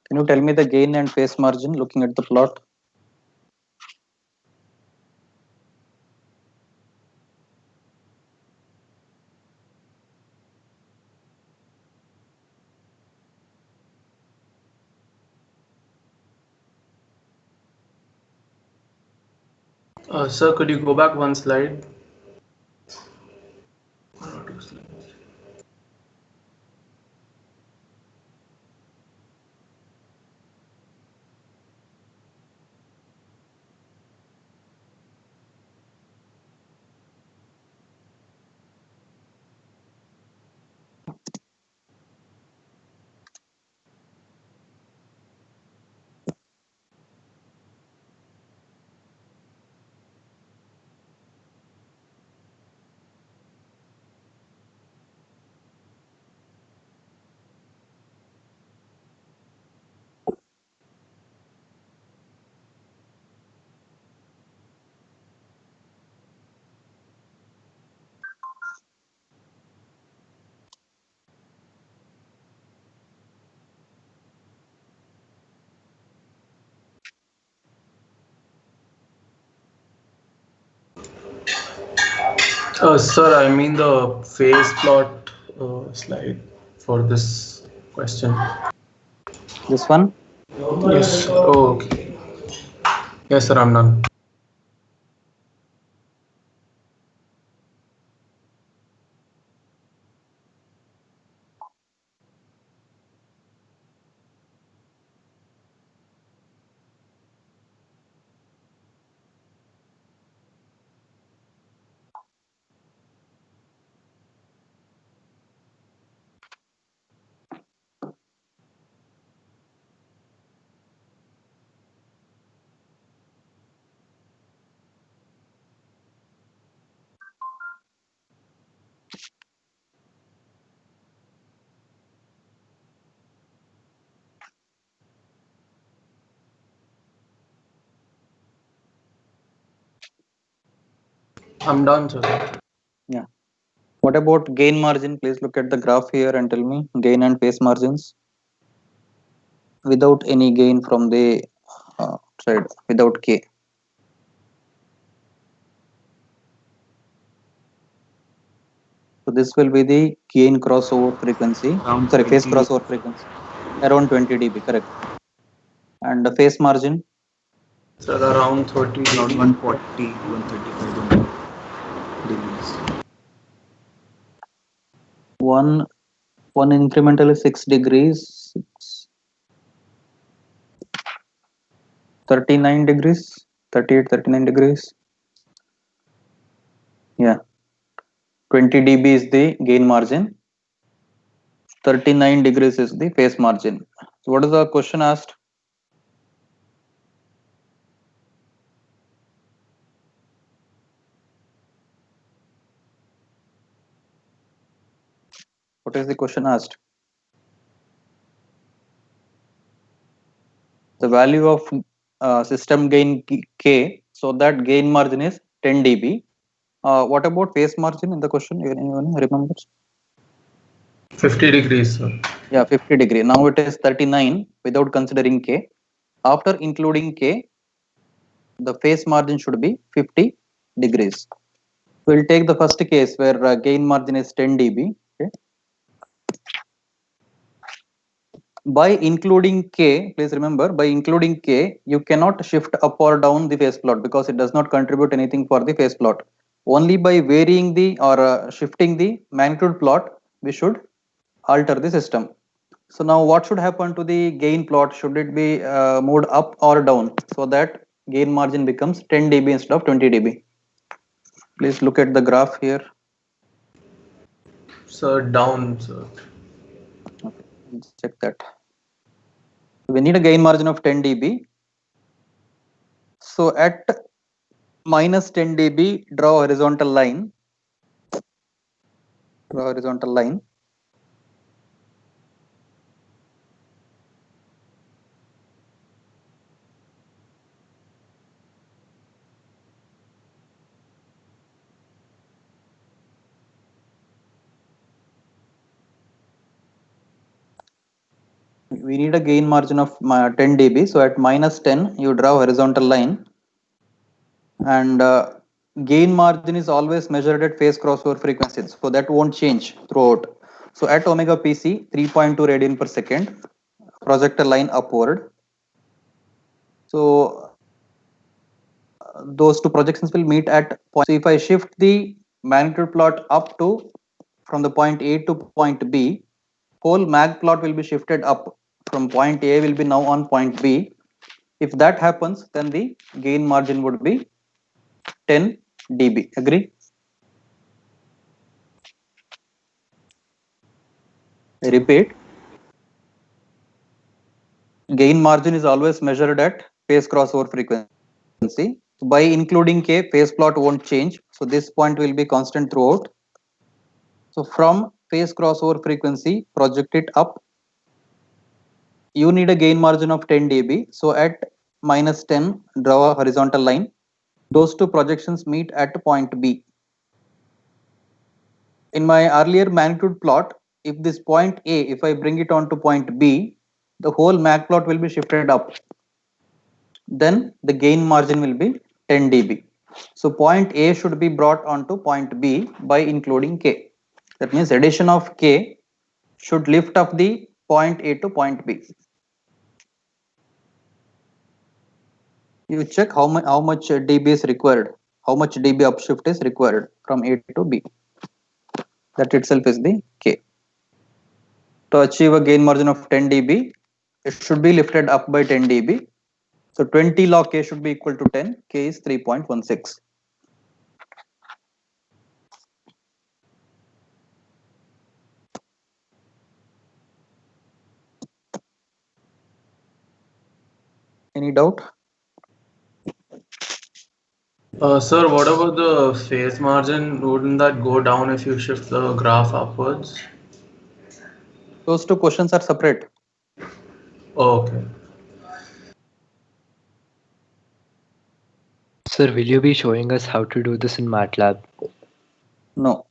Can you tell me the gain and phase margin looking at the plot? Sir, could you go back one slide? One or two slides. Sir, I mean the phase plot slide for this question. This one? Yes. Oh, okay. Yes, sir, I'm done. I'm done, sir. Yeah. What about gain margin? Please look at the graph here and tell me gain and phase margins without any gain from the side, without K. So this will be the gain crossover frequency, Around sorry, phase 20. crossover frequency, around 20 dB, correct. And the phase margin, Sir, around 30 Around dB. 140, 135 degrees. one incremental is 6 degrees, 39 degrees, 38, 39 degrees. Yeah, 20 dB is the gain margin, 39 degrees is the phase margin. So what is the question asked? What is the question asked? The value of system gain K, so that gain margin is 10 dB. What about phase margin in the question? Anyone remembers? 50 degrees, sir. Yeah, 50 degree. Now it is 39 without considering K. After including K, the phase margin should be 50 degrees. We'll take the first case where gain margin is 10 dB. Okay. By including K, please remember, by including K, you cannot shift up or down the phase plot because it does not contribute anything for the phase plot. Only by varying the or shifting the magnitude plot, we should alter the system. So now what should happen to the gain plot? Should it be moved up or down so that gain margin becomes 10 dB instead of 20 dB? Please look at the graph here. Sir, down, sir. Okay, let's check that. We need a gain margin of 10 dB. So at minus 10 dB, draw a horizontal line. Draw a horizontal line. we need a gain margin of 10 dB. So at minus 10, you draw a horizontal line, and gain margin is always measured at phase crossover frequencies, so that won't change throughout. So at omega PC, 3.2 radian per second, project a line upward. So those two projections will meet at point. So if I shift the magnitude plot up to from the point A to point B, whole mag plot will be shifted up from point A will be now on point B. If that happens, then the gain margin would be 10 dB. Agree? I repeat, gain margin is always measured at phase crossover frequency. By including K, phase plot won't change. So this point will be constant throughout. So from phase crossover frequency, project it up. You need a gain margin of 10 dB. So at minus 10, draw a horizontal line. Those two projections meet at point B. In my earlier magnitude plot, if this point A, if I bring it on to point B, the whole mag plot will be shifted up. Then the gain margin will be 10 dB. So point A should be brought onto point B by including K. That means addition of K should lift up the point A to point B. You check how much dB is required, how much dB upshift is required from A to B. That itself is the K. To achieve a gain margin of 10 dB, it should be lifted up by 10 dB. So 20 log K should be equal to 10. K is 3.16. Any doubt? Sir, what about the phase margin? Wouldn't that go down if you shift the graph upwards? Those two questions are separate. Oh, okay. Sir, will you be showing us how to do this in MATLAB? No,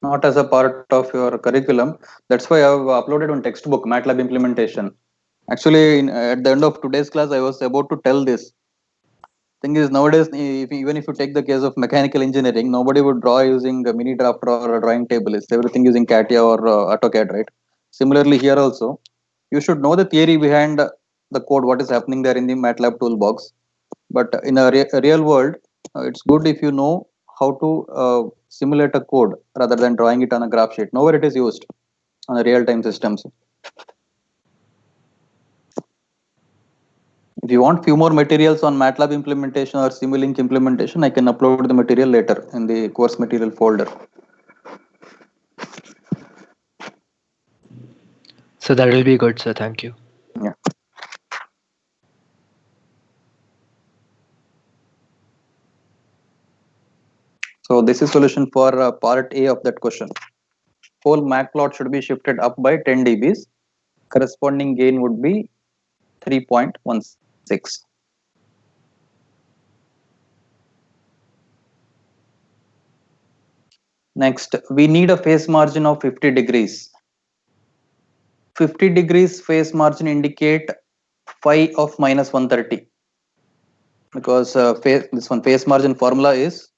not as a part of your curriculum. That's why I have uploaded one textbook, MATLAB implementation. Actually, at the end of today's class, I was about to tell this. Thing is, nowadays, even if you take the case of mechanical engineering, nobody would draw using a mini drafter or a drawing table. It's everything using CATIA or AutoCAD, right? Similarly, here also, you should know the theory behind the code, what is happening there in the MATLAB toolbox. But in a real world, it's good if you know how to simulate a code rather than drawing it on a graph sheet. Nowhere it is used on a real-time systems. If you want few more materials on MATLAB implementation or Simulink implementation, I can upload the material later in the course material folder. So that will be good, sir. Thank you. Yeah. So this is solution for part A of that question. Whole mag plot should be shifted up by 10 dBs. Corresponding gain would be 3.16. Next, we need a phase margin of 50 degrees. 50 degrees phase margin indicate phi of minus 130, because this one phase margin formula is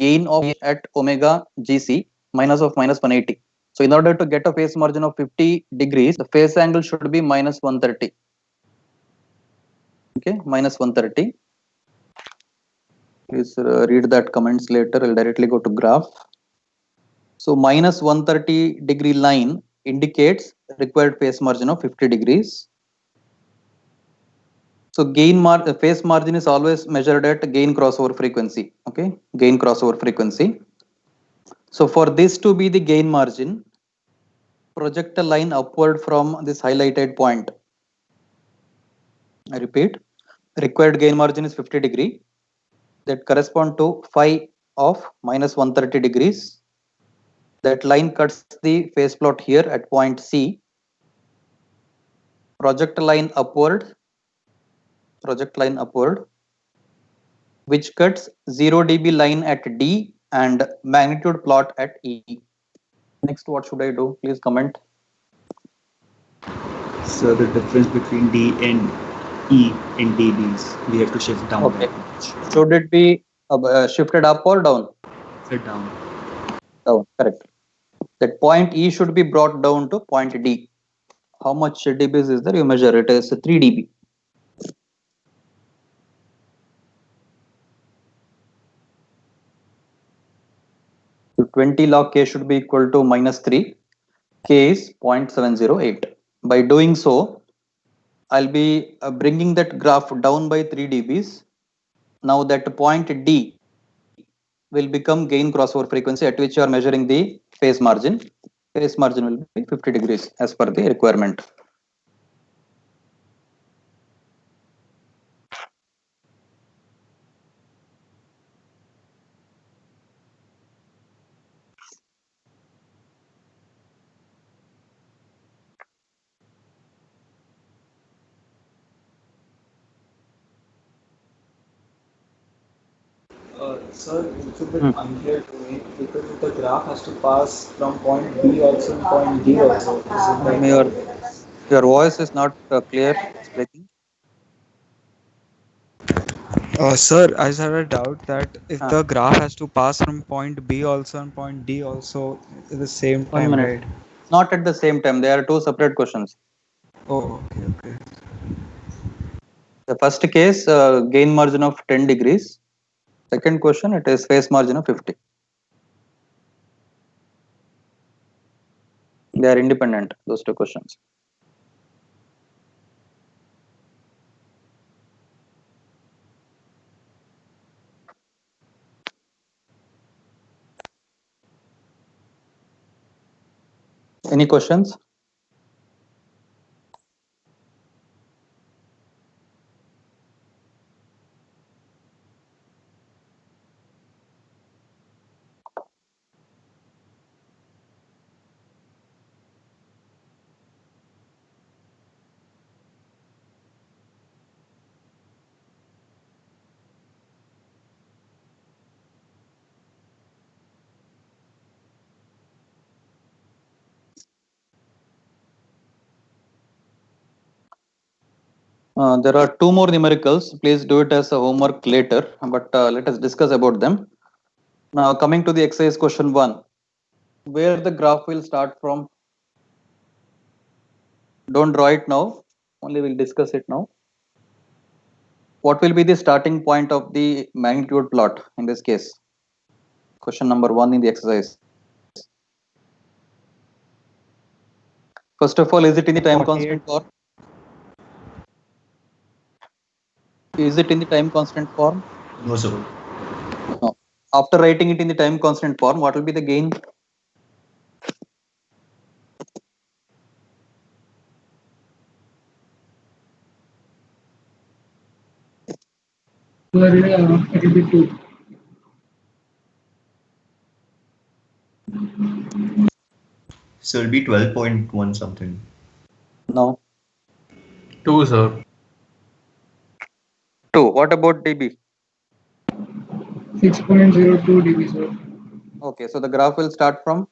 gain of at omega GC minus of minus 180. So in order to get a phase margin of 50 degrees, the phase angle should be minus 130. Okay, minus 130. Please read that comments later. I'll directly go to graph. So minus 130 degree line indicates required phase margin of 50 degrees. So phase margin is always measured at gain crossover frequency. Okay, gain crossover frequency. So for this to be the gain margin, project a line upward from this highlighted point. I repeat, required gain margin is 50 degree. That correspond to phi of minus 130 degrees. That line cuts the phase plot here at point C. Project a line upward, which cuts 0 dB line at D and magnitude plot at E. Next, what should I do? Please comment. So the difference between D and E in dBs, we have to shift down. Okay. Should it be shifted up or down? Sit down. Down, correct. That point E should be brought down to point D. How much dBs is there? You measure it as 3 dB. So 20 log K should be equal to minus 3. K is 0.708. By doing so, I'll be bringing that graph down by 3 dBs. Now that point D will become gain crossover frequency at which you are measuring the phase margin. Phase margin will be 50 degrees as per the requirement. Sir, it's a bit unclear to me because the graph has to pass from point B also and point D also. Your voice is not clear. It's breaking. Sir, I just had a doubt that if the graph has to pass from point B also and point D also at the same time, 1 minute. right? Not at the same time. They are two separate questions. Oh, okay. The first case, gain margin of 10 degrees. Second question, it is phase margin of 50. They are independent, those two questions. Any questions? There are two more numericals. Please do it as a homework later, but let us discuss about them. Now, coming to the exercise question 1, where the graph will start from? Don't draw it now, only we'll discuss it now. What will be the starting point of the magnitude plot in this case? Question number 1 in the exercise. First of all, is it in the time constant form? Is it in the time constant form? No, sir. No. After writing it in the time constant form, what will be the gain? It will be 2. So it'll be 12.1 something. No. 2, sir. 2. What about dB? 6.02 dB, sir. Okay, so the graph will start from?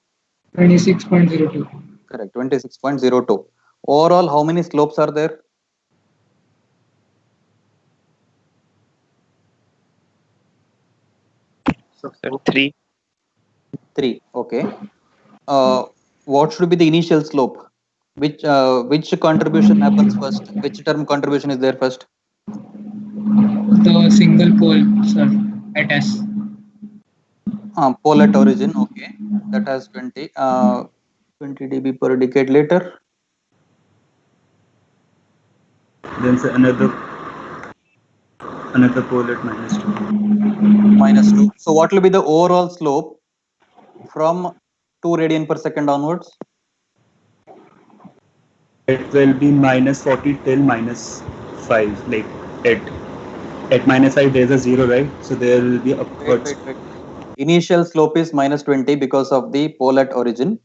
26.02. Correct, 26.02. Overall, how many slopes are there? So 3. 3. Okay. What should be the initial slope? Which contribution happens first? Which term contribution is there first? The single pole, sir, at S. Pole at origin. Okay, that has 20. 20 dB per decade later. Then say another pole at -2. -2. So what will be the overall slope from 2 radian per second onwards? It will be -40 till -5. Like at -5 there's a 0, right? So there will be upwards. Wait. Initial slope is -20 because of the pole at origin.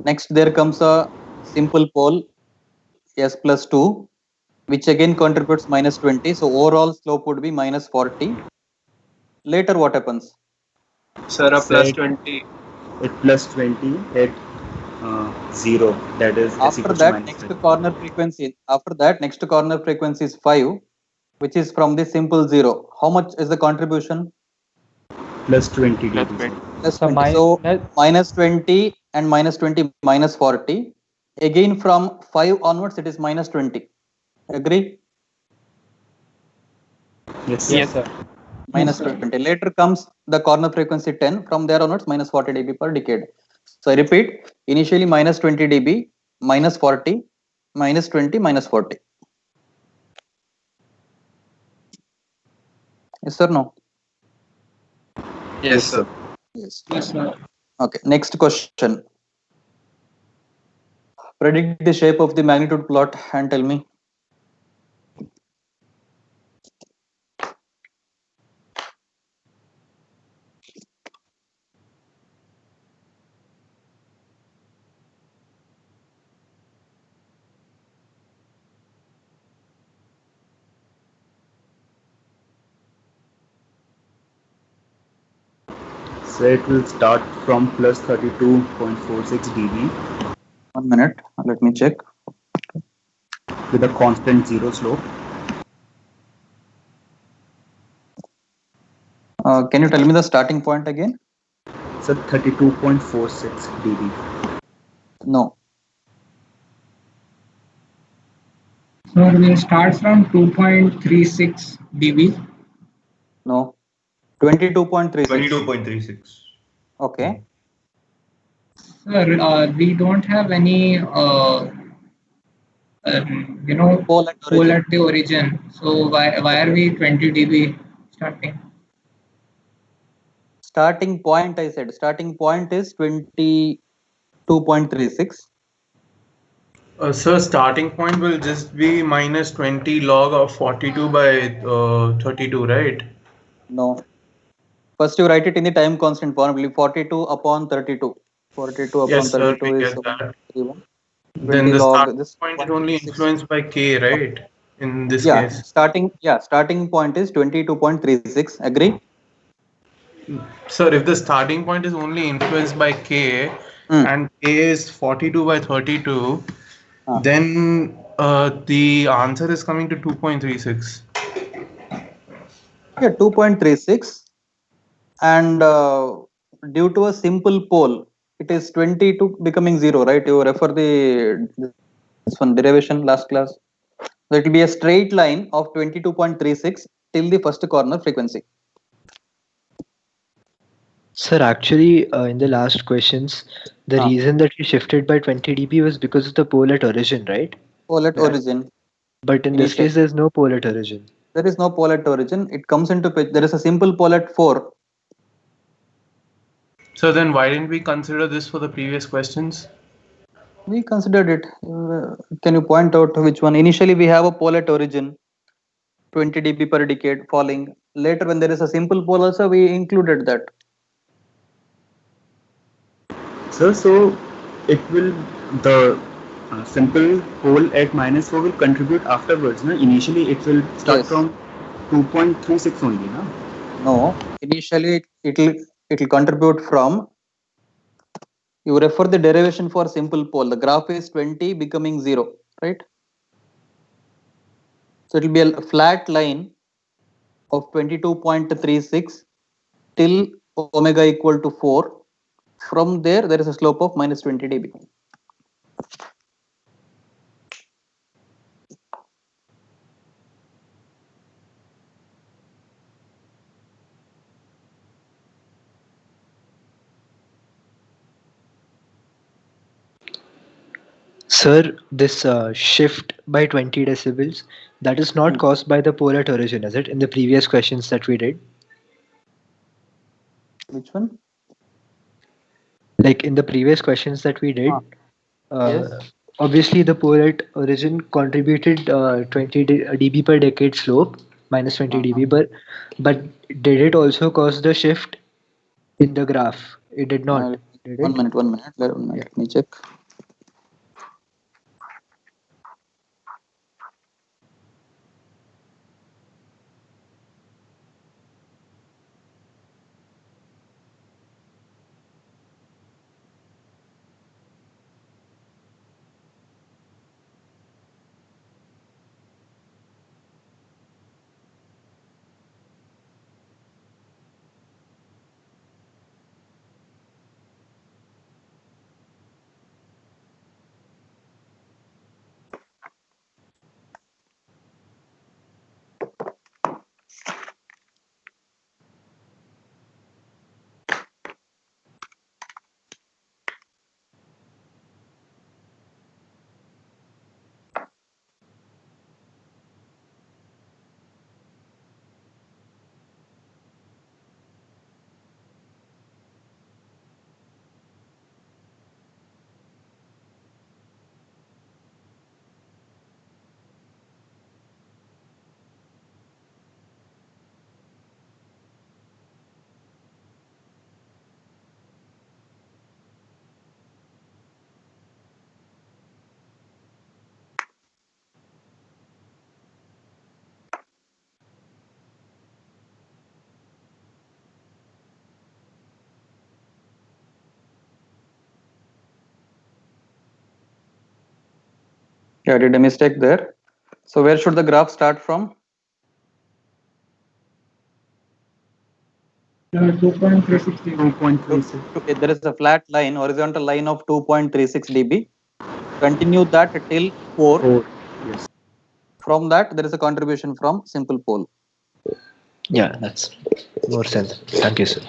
Next there comes a simple pole S plus 2, which again contributes -20. So overall slope would be -40. Later what happens? Sir, a plus 20. at plus 20 at 0, that is s After equals to that, minus next 20. corner frequency. After that, next corner frequency is 5, which is from the simple 0. How much is the contribution? Plus 20 Plus dB. 20. Plus So 20. So that minus 20 and minus 20 minus 40. Again from 5 onwards, it is minus 20. Agree? Yes, Yes, sir. sir. Minus 20. Later comes the corner frequency 10. From there onwards, minus 40 dB per decade. So I repeat, initially minus 20 dB, minus 40, minus 20, minus 40. Yes or no? Yes, sir. Yes. Okay. Next question. Predict the shape of the magnitude plot and tell me. So it will start from plus 32.46 dB 1 minute. Let me check. with a constant zero slope. Can you tell me the starting point again? So 32.46 dB. No. So we'll start from 2.36 dB. No. 22.36. 22.36. Okay. Sir, we don't have any, Pole at pole origin. at the origin. So why are we 20 dB starting? Starting point, I said. Starting point is 22.36. Sir, starting point will just be minus 20 log of 42 by 32, right? No. First you write it in the time constant form. 42 upon 32. 42 upon Yes, sir, 32 we is get that. 31. Then 20 the log. starting This point is only 0.36. influenced by K, right? In this Yeah. case. Starting point is 22.36. Agree? Sir, if the starting point is only influenced by K and K is 42 by 32, then the answer is coming to 2.36. Yeah, 2.36. And due to a simple pole, it is 22 becoming 0, right? You refer this one derivation last class. So it will be a straight line of 22.36 till the first corner frequency. Sir, actually, in the last questions, the reason that we shifted by 20 dB was because of the pole at origin, right? Pole at origin. But in this case, there's no pole at origin. There is no pole at origin. It comes into pitch. There is a simple pole at 4. So then why didn't we consider this for the previous questions? We considered it. Can you point out which one? Initially, we have a pole at origin, 20 dB per decade falling. Later, when there is a simple pole also, we included that. Sir, so it will, the simple pole at minus 4 will contribute afterwards. No? Initially, it will start from 2.36 only. No? No. Initially, it will contribute from. You refer the derivation for simple pole. The graph is 20 becoming 0, right? So it will be a flat line of 22.36 till omega equal to 4. From there is a slope of minus 20 dB. Sir, this shift by 20 decibels, that is not caused by the pole at origin, is it? In the previous questions that we did? Which one? Like in the previous questions that we did, obviously the pole at origin contributed 20 dB per decade slope, minus 20 dB, but did it also cause the shift in the graph? It did not, did it? 1 minute. Let me check. Yeah, I did a mistake there. So where should the graph start from? 2.360. 2.36. Okay, there is a flat line, horizontal line of 2.36 dB. Continue that till 4. 4. Yes. From that, there is a contribution from simple pole. Yeah, that's more sense. Thank you, sir.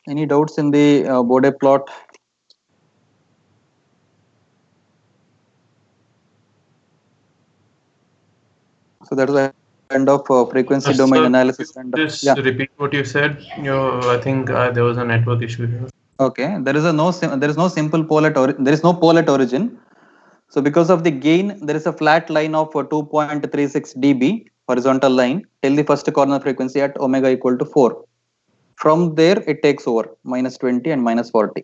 Any doubts in the Bode plot? So that is the end of frequency domain Sir, analysis. And just yeah. repeat what you said. I think there was a network issue here. Okay, there is no simple pole at there is no pole at origin. So because of the gain, there is a flat line of 2.36 dB horizontal line till the first corner frequency at omega equal to 4. From there, it takes over minus 20 and minus 40.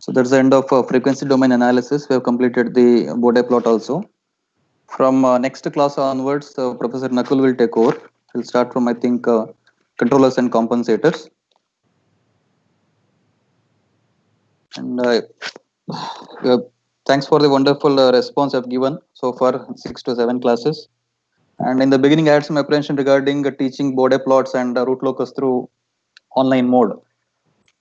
So that's the end of frequency domain analysis. We have completed the Bode plot also. From next class onwards, Professor Nakul will take over. We'll start from, I think, controllers and compensators. And thanks for the wonderful response I've given so far, 6 to 7 classes. And in the beginning, I had some apprehension regarding teaching Bode plots and root locus through online mode.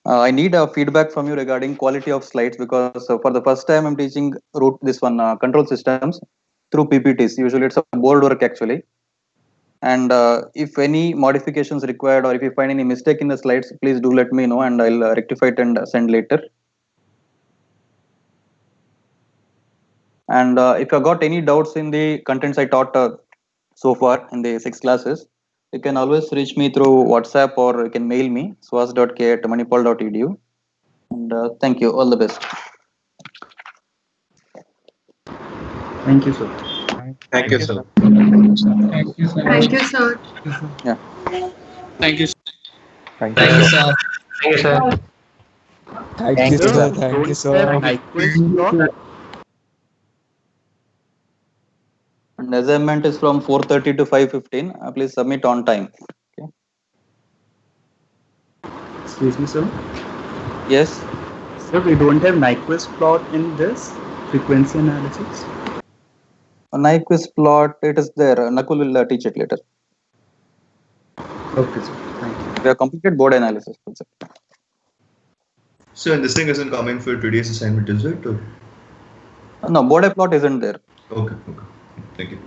I need a feedback from you regarding quality of slides, because for the first time I'm teaching control systems through PPTs. Usually it's a board work actually. And if any modifications required, or if you find any mistake in the slides, please do let me know and I'll rectify it and send later. And if you got any doubts in the contents I taught so far in the 6 classes, you can always reach me through WhatsApp, or you can mail me, swaz.k@manipal.edu. And thank you. All the best. Thank you, sir. Thank you, sir. Thank you, sir. Thank you, sir. Yeah. Thank you. Thank Thank you, you, sir. sir. Thank you, sir. Thank you, sir. Thank you, sir. Nyquist plot. And assignment is from 4:30 to 5:15. Please submit on time. Okay. Excuse me, sir. Yes. Sir, we don't have Nyquist plot in this frequency analysis. A Nyquist plot, it is there. Nakul will teach it later. Okay, sir. Thank you. We have completed board analysis. So, and this thing isn't coming for today's assignment, is it? Or? No, board plot isn't there. Okay, okay. Thank you.